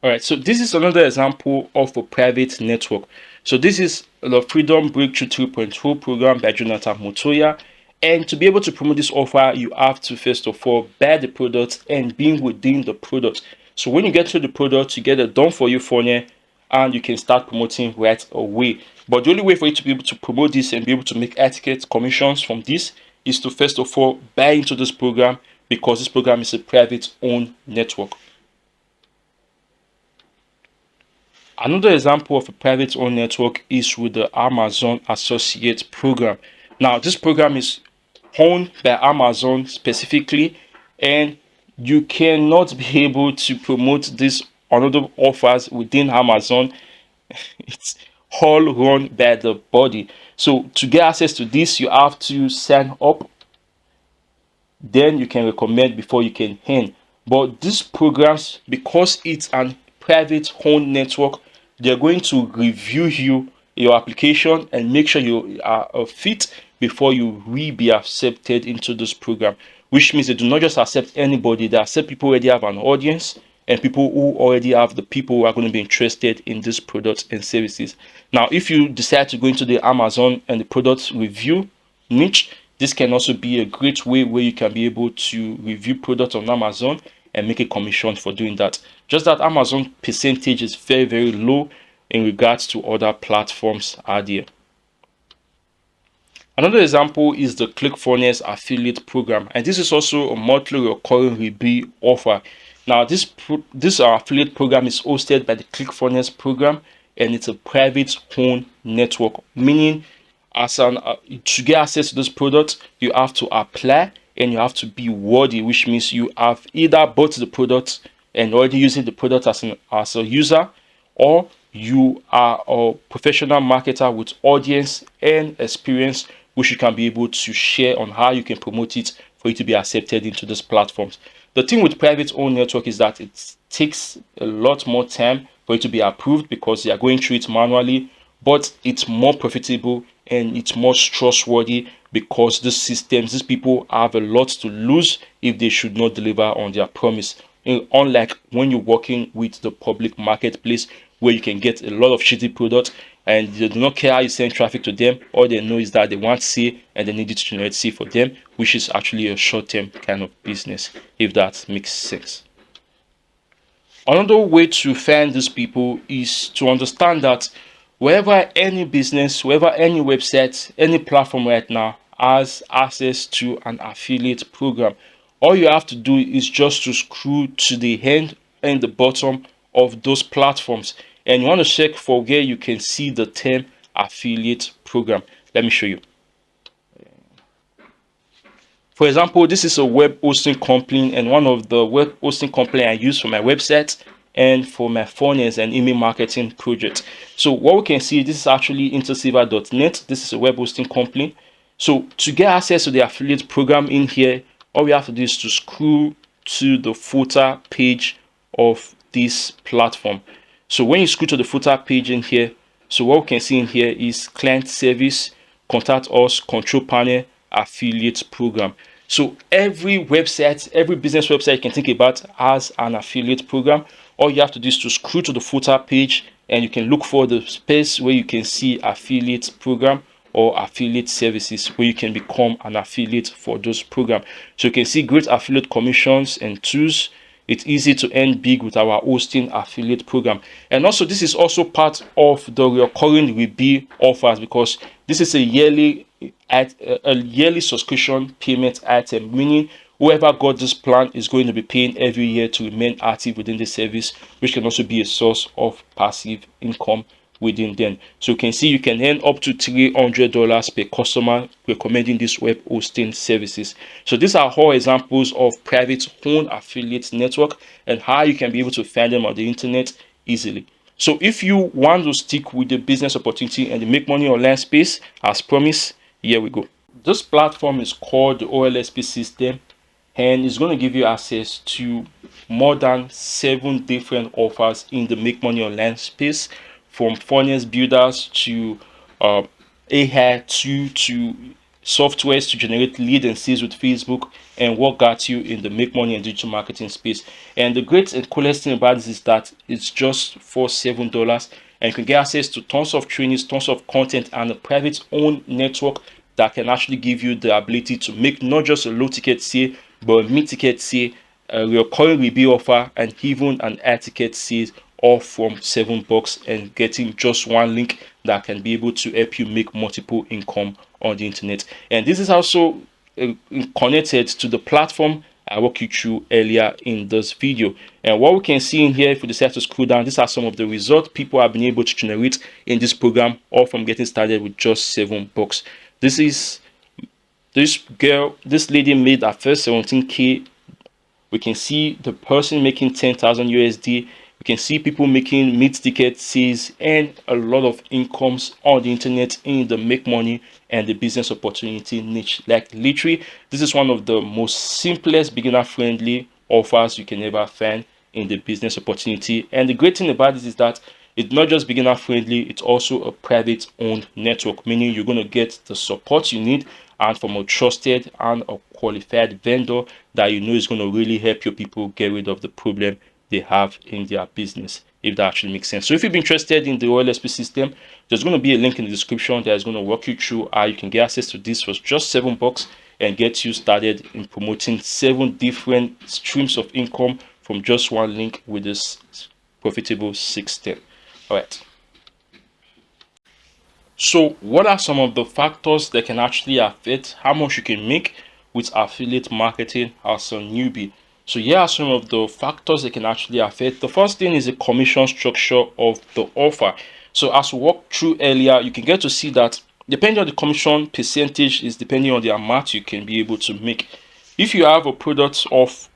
All right, so this is another example of a private network. So this is the Freedom Breakthrough 3.0 program by Jonathan Motoya. And to be able to promote this offer, you have to first of all buy the product and be within the product. So when you get to the product, you get a done for you funnel and you can start promoting right away. But the only way for you to be able to promote this and be able to make etiquette commissions from this is to first of all buy into this program, because this program is a private owned network. Another example of a private owned network is with the Amazon Associate program. Now, this program is owned by Amazon specifically, and you cannot be able to promote this on other offers within Amazon. It's all run by the body. So to get access to this, you have to sign up. Then you can recommend before you can earn. But these programs, because it's a private owned network, they're going to review your application and make sure you are a fit before you will be accepted into this program, which means they do not just accept anybody. They accept people who already have an audience and people who already have the people who are going to be interested in these products and services. Now, if you decide to go into the Amazon and the product review niche, this can also be a great way where you can be able to review products on Amazon and make a commission for doing that. Just that Amazon percentage is very, very low in regards to other platforms out there. Another example is the ClickFunnels affiliate program, and this is also a monthly recurring rebate offer. Now, this affiliate program is hosted by the ClickFunnels program, and it's a private owned network, meaning to get access to this product, you have to apply and you have to be worthy, which means you have either bought the product and already using the product as a user, or you are a professional marketer with audience and experience, which you can be able to share on how you can promote it for you to be accepted into these platforms. The thing with private owned network is that it takes a lot more time for it to be approved because they are going through it manually, but it's more profitable and it's more trustworthy because these people have a lot to lose if they should not deliver on their promise. And unlike when you're working with the public marketplace, where you can get a lot of shitty products and they do not care how you send traffic to them. All they know is that they want C and they need it to generate C for them, which is actually a short-term kind of business, if that makes sense. Another way to find these people is to understand that wherever any business, wherever any website, any platform right now has access to an affiliate program, all you have to do is just to scroll to the end and the bottom of those platforms, and you want to check for where you can see the term affiliate program. Let me show you. For example, this is a web hosting company, and one of the web hosting company I use for my website and for my funnels and email marketing project. So what we can see, this is actually intersilver.net. This is a web hosting company. So to get access to the affiliate program in here, all we have to do is to scroll to the footer page of this platform. So when you scroll to the footer page in here, so what we can see in here is client service, contact us, control panel, affiliate program. So every website, every business website you can think about has an affiliate program. All you have to do is to scroll to the footer page and you can look for the space where you can see affiliate program or affiliate services where you can become an affiliate for those programs. So you can see great affiliate commissions and tools. It's easy to earn big with our hosting affiliate program. And also this is also part of the recurring rebate offers, because this is a yearly subscription payment item, meaning whoever got this plan is going to be paying every year to remain active within the service, which can also be a source of passive income within them. So you can see you can earn up to $300 per customer recommending these web hosting services. So these are all examples of private owned affiliate network and how you can be able to find them on the internet easily. So if you want to stick with the business opportunity and the make money online space, as promised, here we go. This platform is called the OLSP system, and it's going to give you access to more than 7 different offers in the make money online space, from funnels builders to AI to softwares to generate lead and sales with Facebook, and what got you in the make money and digital marketing space. And the great and coolest thing about this is that it's just for $7, and you can get access to tons of trainings, tons of content, and a private owned network that can actually give you the ability to make not just a low ticket sale, but a mid ticket sale, a recurring rebate offer, and even an high ticket sale, all from $7 and getting just one link that can be able to help you make multiple income on the internet. And this is also connected to the platform I walked you through earlier in this video. And what we can see in here, if we decide to scroll down, these are some of the results people have been able to generate in this program, all from getting started with just $7. This lady made her first 17k. We can see the person making 10,000 USD. We can see people making mid-ticket sales and a lot of incomes on the internet in the make money and the business opportunity niche. Like literally, this is one of the most simplest beginner-friendly offers you can ever find in the business opportunity. And the great thing about this is that it's not just beginner-friendly, it's also a private-owned network, meaning you're going to get the support you need and from a trusted and a qualified vendor that you know is going to really help your people get rid of the problem they have in their business, if that actually makes sense. So if you've been interested in the OLSP system, there's going to be a link in the description that is going to walk you through how you can get access to this for just $7 and get you started in promoting 7 different streams of income from just one link with this profitable 610. All right. So what are some of the factors that can actually affect how much you can make with affiliate marketing as a newbie? So here are some of the factors that can actually affect. The first thing is the commission structure of the offer. So as we walked through earlier, you can get to see that depending on the commission percentage is depending on the amount you can be able to make. If you have a product that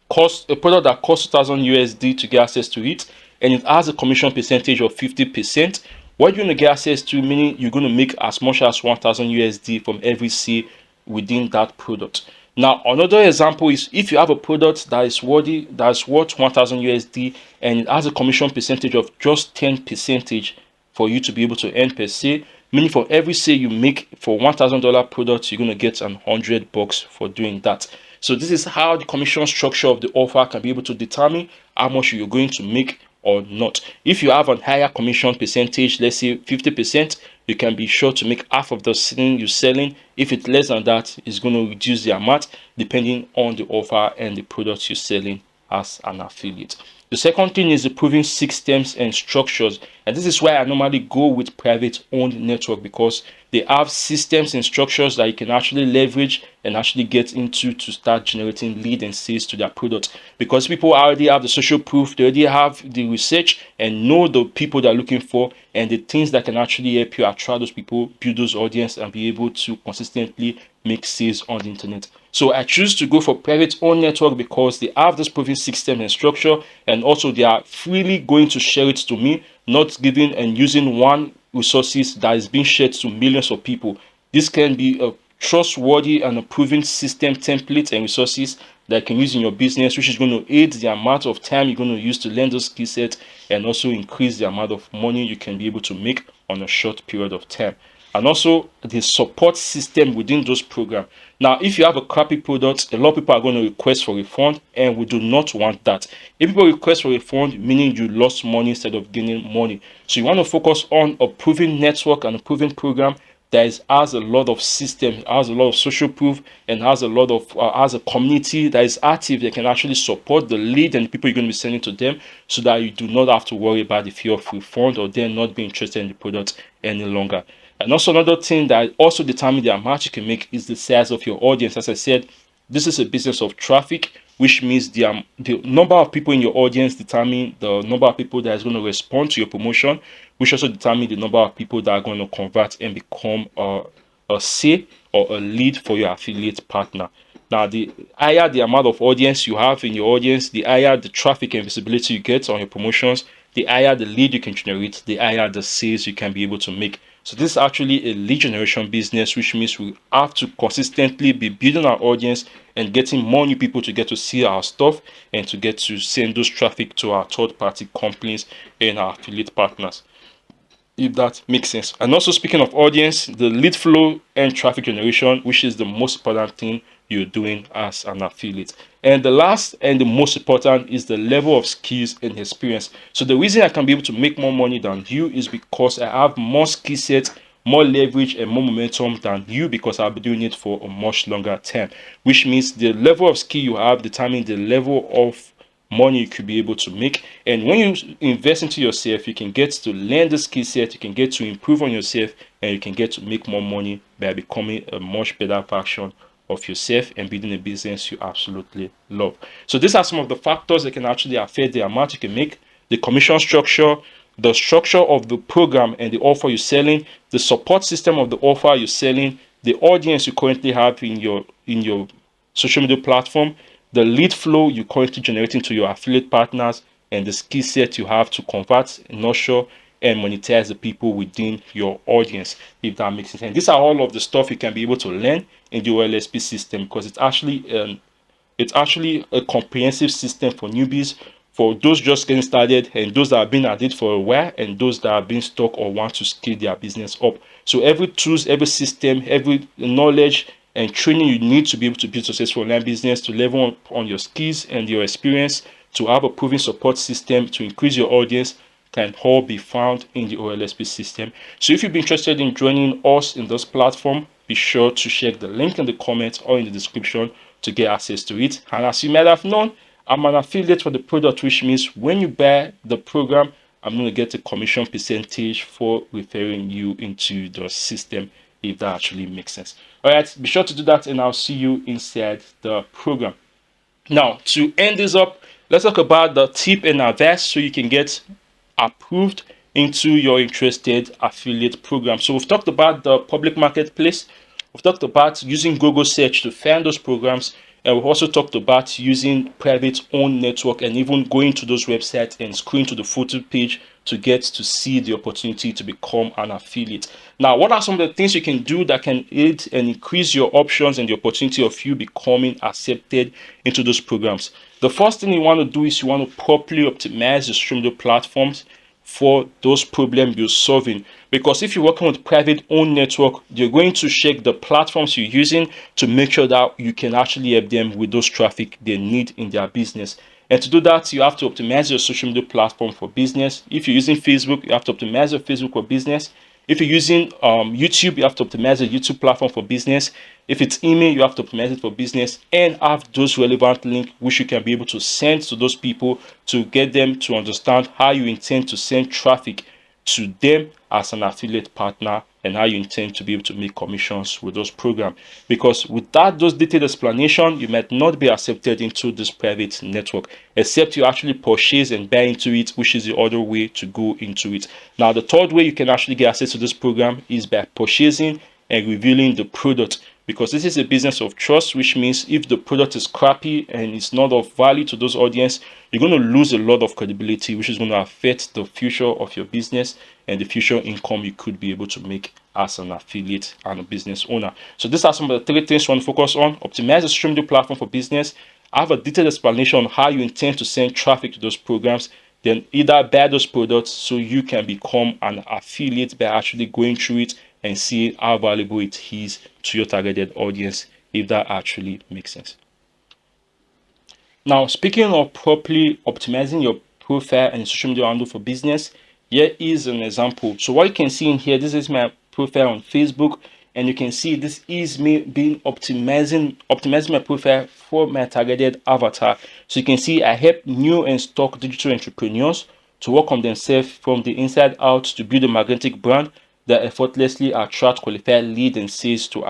costs 2,000 USD to get access to it, and it has a commission percentage of 50%, what you're going to get access to, meaning you're going to make as much as 1,000 USD from every sale within that product. Now, another example is if you have a product that is worth 1,000 USD and it has a commission percentage of just 10% for you to be able to earn per se, meaning for every sale you make for $1,000 product, you're going to get $100 for doing that. So this is how the commission structure of the offer can be able to determine how much you're going to make or not. If you have a higher commission percentage, let's say 50%, you can be sure to make half of the thing you're selling. If it's less than that, it's going to reduce the amount depending on the offer and the products you're selling as an affiliate. The second thing is the proving systems and structures, and this is why I normally go with private owned network, because they have systems and structures that you can actually leverage and actually get into to start generating lead and sales to their product, because people already have the social proof, they already have the research and know the people they're looking for and the things that can actually help you attract those people, build those audience, and be able to consistently make sales on the internet. So I choose to go for private owned network because they have this proven system and structure, and also they are freely going to share it to me, not giving and using one resources that is being shared to millions of people. This can be a trustworthy and a proven system, template, and resources that you can use in your business, which is going to aid the amount of time you're going to use to learn those skill sets and also increase the amount of money you can be able to make on a short period of time. and also the support system within those programs. Now, if you have a crappy product, a lot of people are going to request for refund, and we do not want that. If people request for refund, meaning you lost money instead of gaining money. So you want to focus on a proven network and a proven program that has a lot of system, has a lot of social proof, and has a lot of has a community that is active that can actually support the lead and the people you're going to be sending to them, so that you do not have to worry about the fear of refund or them not being interested in the product any longer. And also another thing that also determines the amount you can make is the size of your audience. As I said, this is a business of traffic, which means the number of people in your audience determine the number of people that is going to respond to your promotion, which also determine the number of people that are going to convert and become a sale or a lead for your affiliate partner. Now, the higher the amount of audience you have in your audience, the higher the traffic and visibility you get on your promotions, the higher the lead you can generate, the higher the sales you can be able to make. So this is actually a lead generation business, which means we have to consistently be building our audience and getting more new people to get to see our stuff and to get to send those traffic to our third-party companies and our affiliate partners, if that makes sense. And also, speaking of audience, the lead flow and traffic generation, which is the most important thing you're doing as an affiliate. And the last and the most important is the level of skills and experience. So the reason I can be able to make more money than you is because I have more skill sets, more leverage, and more momentum than you, because I'll be doing it for a much longer time, which means the level of skill you have determines the level of money you could be able to make. And when you invest into yourself, you can get to learn the skill set, you can get to improve on yourself, and you can get to make more money by becoming a much better version of yourself and building a business you absolutely love. So these are some of the factors that can actually affect the amount you can make: the commission structure, the structure of the program and the offer you're selling, the support system of the offer you're selling, the audience you currently have in your social media platform, the lead flow you're currently generating to your affiliate partners, and the skill set you have to convert, nurture, and monetize the people within your audience, if that makes sense. And these are all of the stuff you can be able to learn in the OLSP system, because it's actually a comprehensive system for newbies, for those just getting started, and those that have been at it for a while, and those that have been stuck or want to scale their business up. So every tools, every system, every knowledge and training you need to be able to build successful online business, to level up on your skills and your experience, to have a proven support system, to increase your audience, can all be found in the OLSP system. So if you've been interested in joining us in this platform, be sure to check the link in the comments or in the description to get access to it. And as you might have known, I'm an affiliate for the product, which means when you buy the program, I'm going to get a commission percentage for referring you into the system, if that actually makes sense. All right, be sure to do that, and I'll see you inside the program. Now, to end this up, let's talk about the tip and advice so you can get approved into your interested affiliate program. So we've talked about the public marketplace, we've talked about using Google search to find those programs, and we've also talked about using private owned network and even going to those websites and scrolling to the photo page to get to see the opportunity to become an affiliate. Now, what are some of the things you can do that can aid and increase your options and the opportunity of you becoming accepted into those programs? The first thing you want to do is you want to properly optimize your social media platforms for those problems you're solving. Because if you're working with private owned network, you're going to check the platforms you're using to make sure that you can actually help them with those traffic they need in their business. And to do that, you have to optimize your social media platform for business. If you're using Facebook, you have to optimize your Facebook for business. If you're using YouTube, you have to optimize the YouTube platform for business. If it's email, you have to optimize it for business and have those relevant links which you can be able to send to those people to get them to understand how you intend to send traffic to them as an affiliate partner, and how you intend to be able to make commissions with those programs. Because without those detailed explanation, you might not be accepted into this private network, except you actually purchase and buy into it, which is the other way to go into it. Now, the third way you can actually get access to this program is by purchasing and revealing the product, because this is a business of trust, which means if the product is crappy and it's not of value to those audience, you're going to lose a lot of credibility, which is going to affect the future of your business and the future income you could be able to make as an affiliate and a business owner. So these are some of the 3 things you want to focus on: optimize the social media platform for business, have a detailed explanation on how you intend to send traffic to those programs, then either buy those products so you can become an affiliate by actually going through it and see how valuable it is to your targeted audience, if that actually makes sense. Now, speaking of properly optimizing your profile and social media handle for business, here is an example. So what you can see in here, this is my profile on Facebook, and you can see this is me being optimizing my profile for my targeted avatar. So you can see I help new and stock digital entrepreneurs to work on themselves from the inside out to build a magnetic brand that effortlessly attract qualified leads and sales to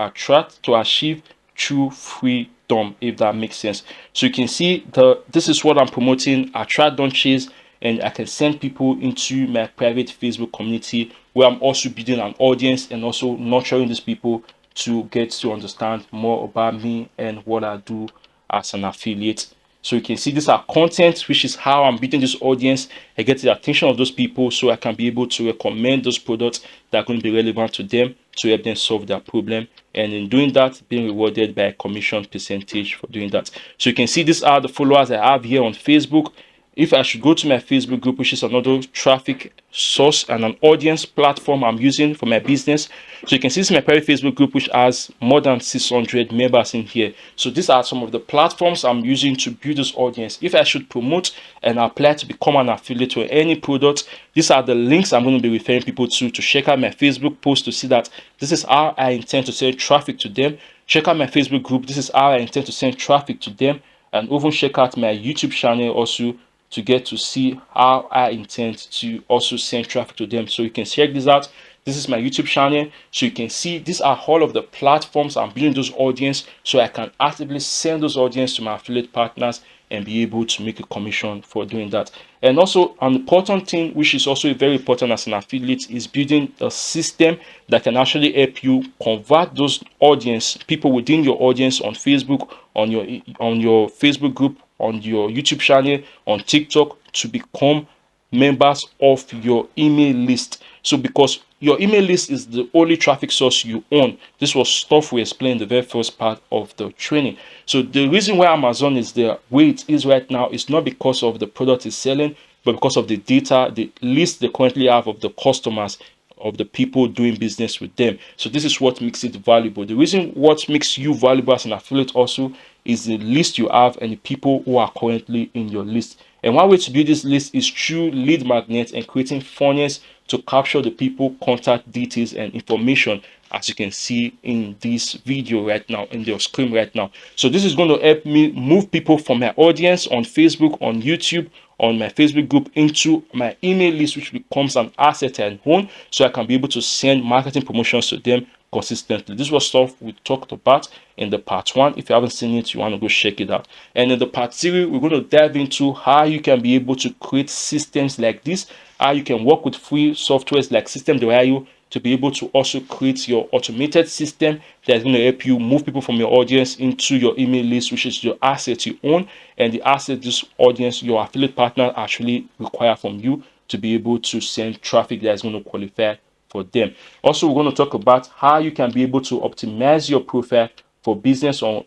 achieve true freedom, if that makes sense. So you can see this is what I'm promoting: attract, don't chase. And I can send people into my private Facebook community, where I'm also building an audience and also nurturing these people to get to understand more about me and what I do as an affiliate. So you can see these are content, which is how I'm building this audience. I get the attention of those people so I can be able to recommend those products that are going to be relevant to them to help them solve their problem. And in doing that, being rewarded by a commission percentage for doing that. So you can see these are the followers I have here on Facebook. If I should go to my Facebook group, which is another traffic source and an audience platform I'm using for my business. So you can see this is my private Facebook group, which has more than 600 members in here. So these are some of the platforms I'm using to build this audience. If I should promote and apply to become an affiliate to any product, these are the links I'm going to be referring people to check out my Facebook post to see that this is how I intend to send traffic to them. Check out my Facebook group. This is how I intend to send traffic to them. And even check out my YouTube channel also to get to see how I intend to also send traffic to them. So you can check this out. This is my YouTube channel. So you can see these are all of the platforms I'm building those audience so I can actively send those audience to my affiliate partners and be able to make a commission for doing that. And also an important thing, which is also very important as an affiliate, is building a system that can actually help you convert those audience, people within your audience on Facebook, on your Facebook group, on your YouTube channel, on TikTok, to become members of your email list. So because your email list is the only traffic source you own. This was stuff we explained in the very first part of the training. So the reason why Amazon is the way it is right now is not because of the product it's selling, but because of the data, the list they currently have of the customers, of the people doing business with them. So this is what makes it valuable. The reason what makes you valuable as an affiliate also is the list you have and the people who are currently in your list. And one way to build this list is through lead magnets and creating funnels to capture the people, contact details, and information, as you can see in this video right now, in your screen right now. So this is going to help me move people from my audience on Facebook, on YouTube, on my Facebook group into my email list, which becomes an asset I own, so I can be able to send marketing promotions to them consistently. This was stuff we talked about in the part 1. If you haven't seen it, you want to go check it out. And in the part 3, we're going to dive into how you can be able to create systems like this, how you can work with free softwares like System.io to be able to also create your automated system that's going to help you move people from your audience into your email list, which is your asset you own, and the asset this audience, your affiliate partner, actually require from you to be able to send traffic that's going to qualify for them. Also, we're going to talk about how you can be able to optimize your profile for business on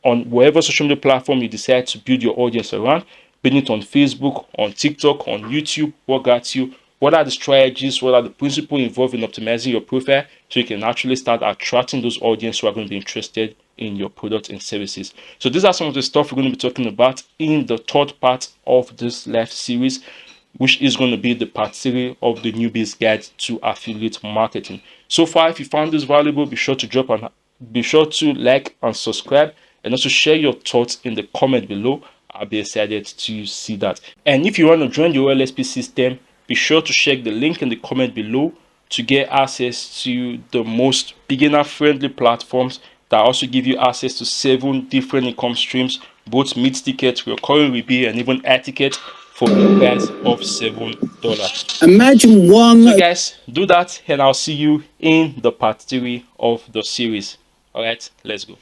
whatever social media platform you decide to build your audience around, build it on Facebook, on TikTok, on YouTube. What got you? What are the strategies? What are the principles involved in optimizing your profile so you can actually start attracting those audience who are going to be interested in your products and services? So these are some of the stuff we're going to be talking about in the third part of this live series, which is going to be the part 3 of the Newbies Guide to Affiliate Marketing. So far, if you found this valuable, be sure to like and subscribe, and also share your thoughts in the comment below. I'll be excited to see that. And if you want to join the OLSP system, be sure to check the link in the comment below to get access to the most beginner-friendly platforms that also give you access to 7 different income streams, both mid-ticket, recurring rebate, and even air ticket for the price of $7. Imagine one. So guys, do that, and I'll see you in the part 3 of the series. All right, let's go.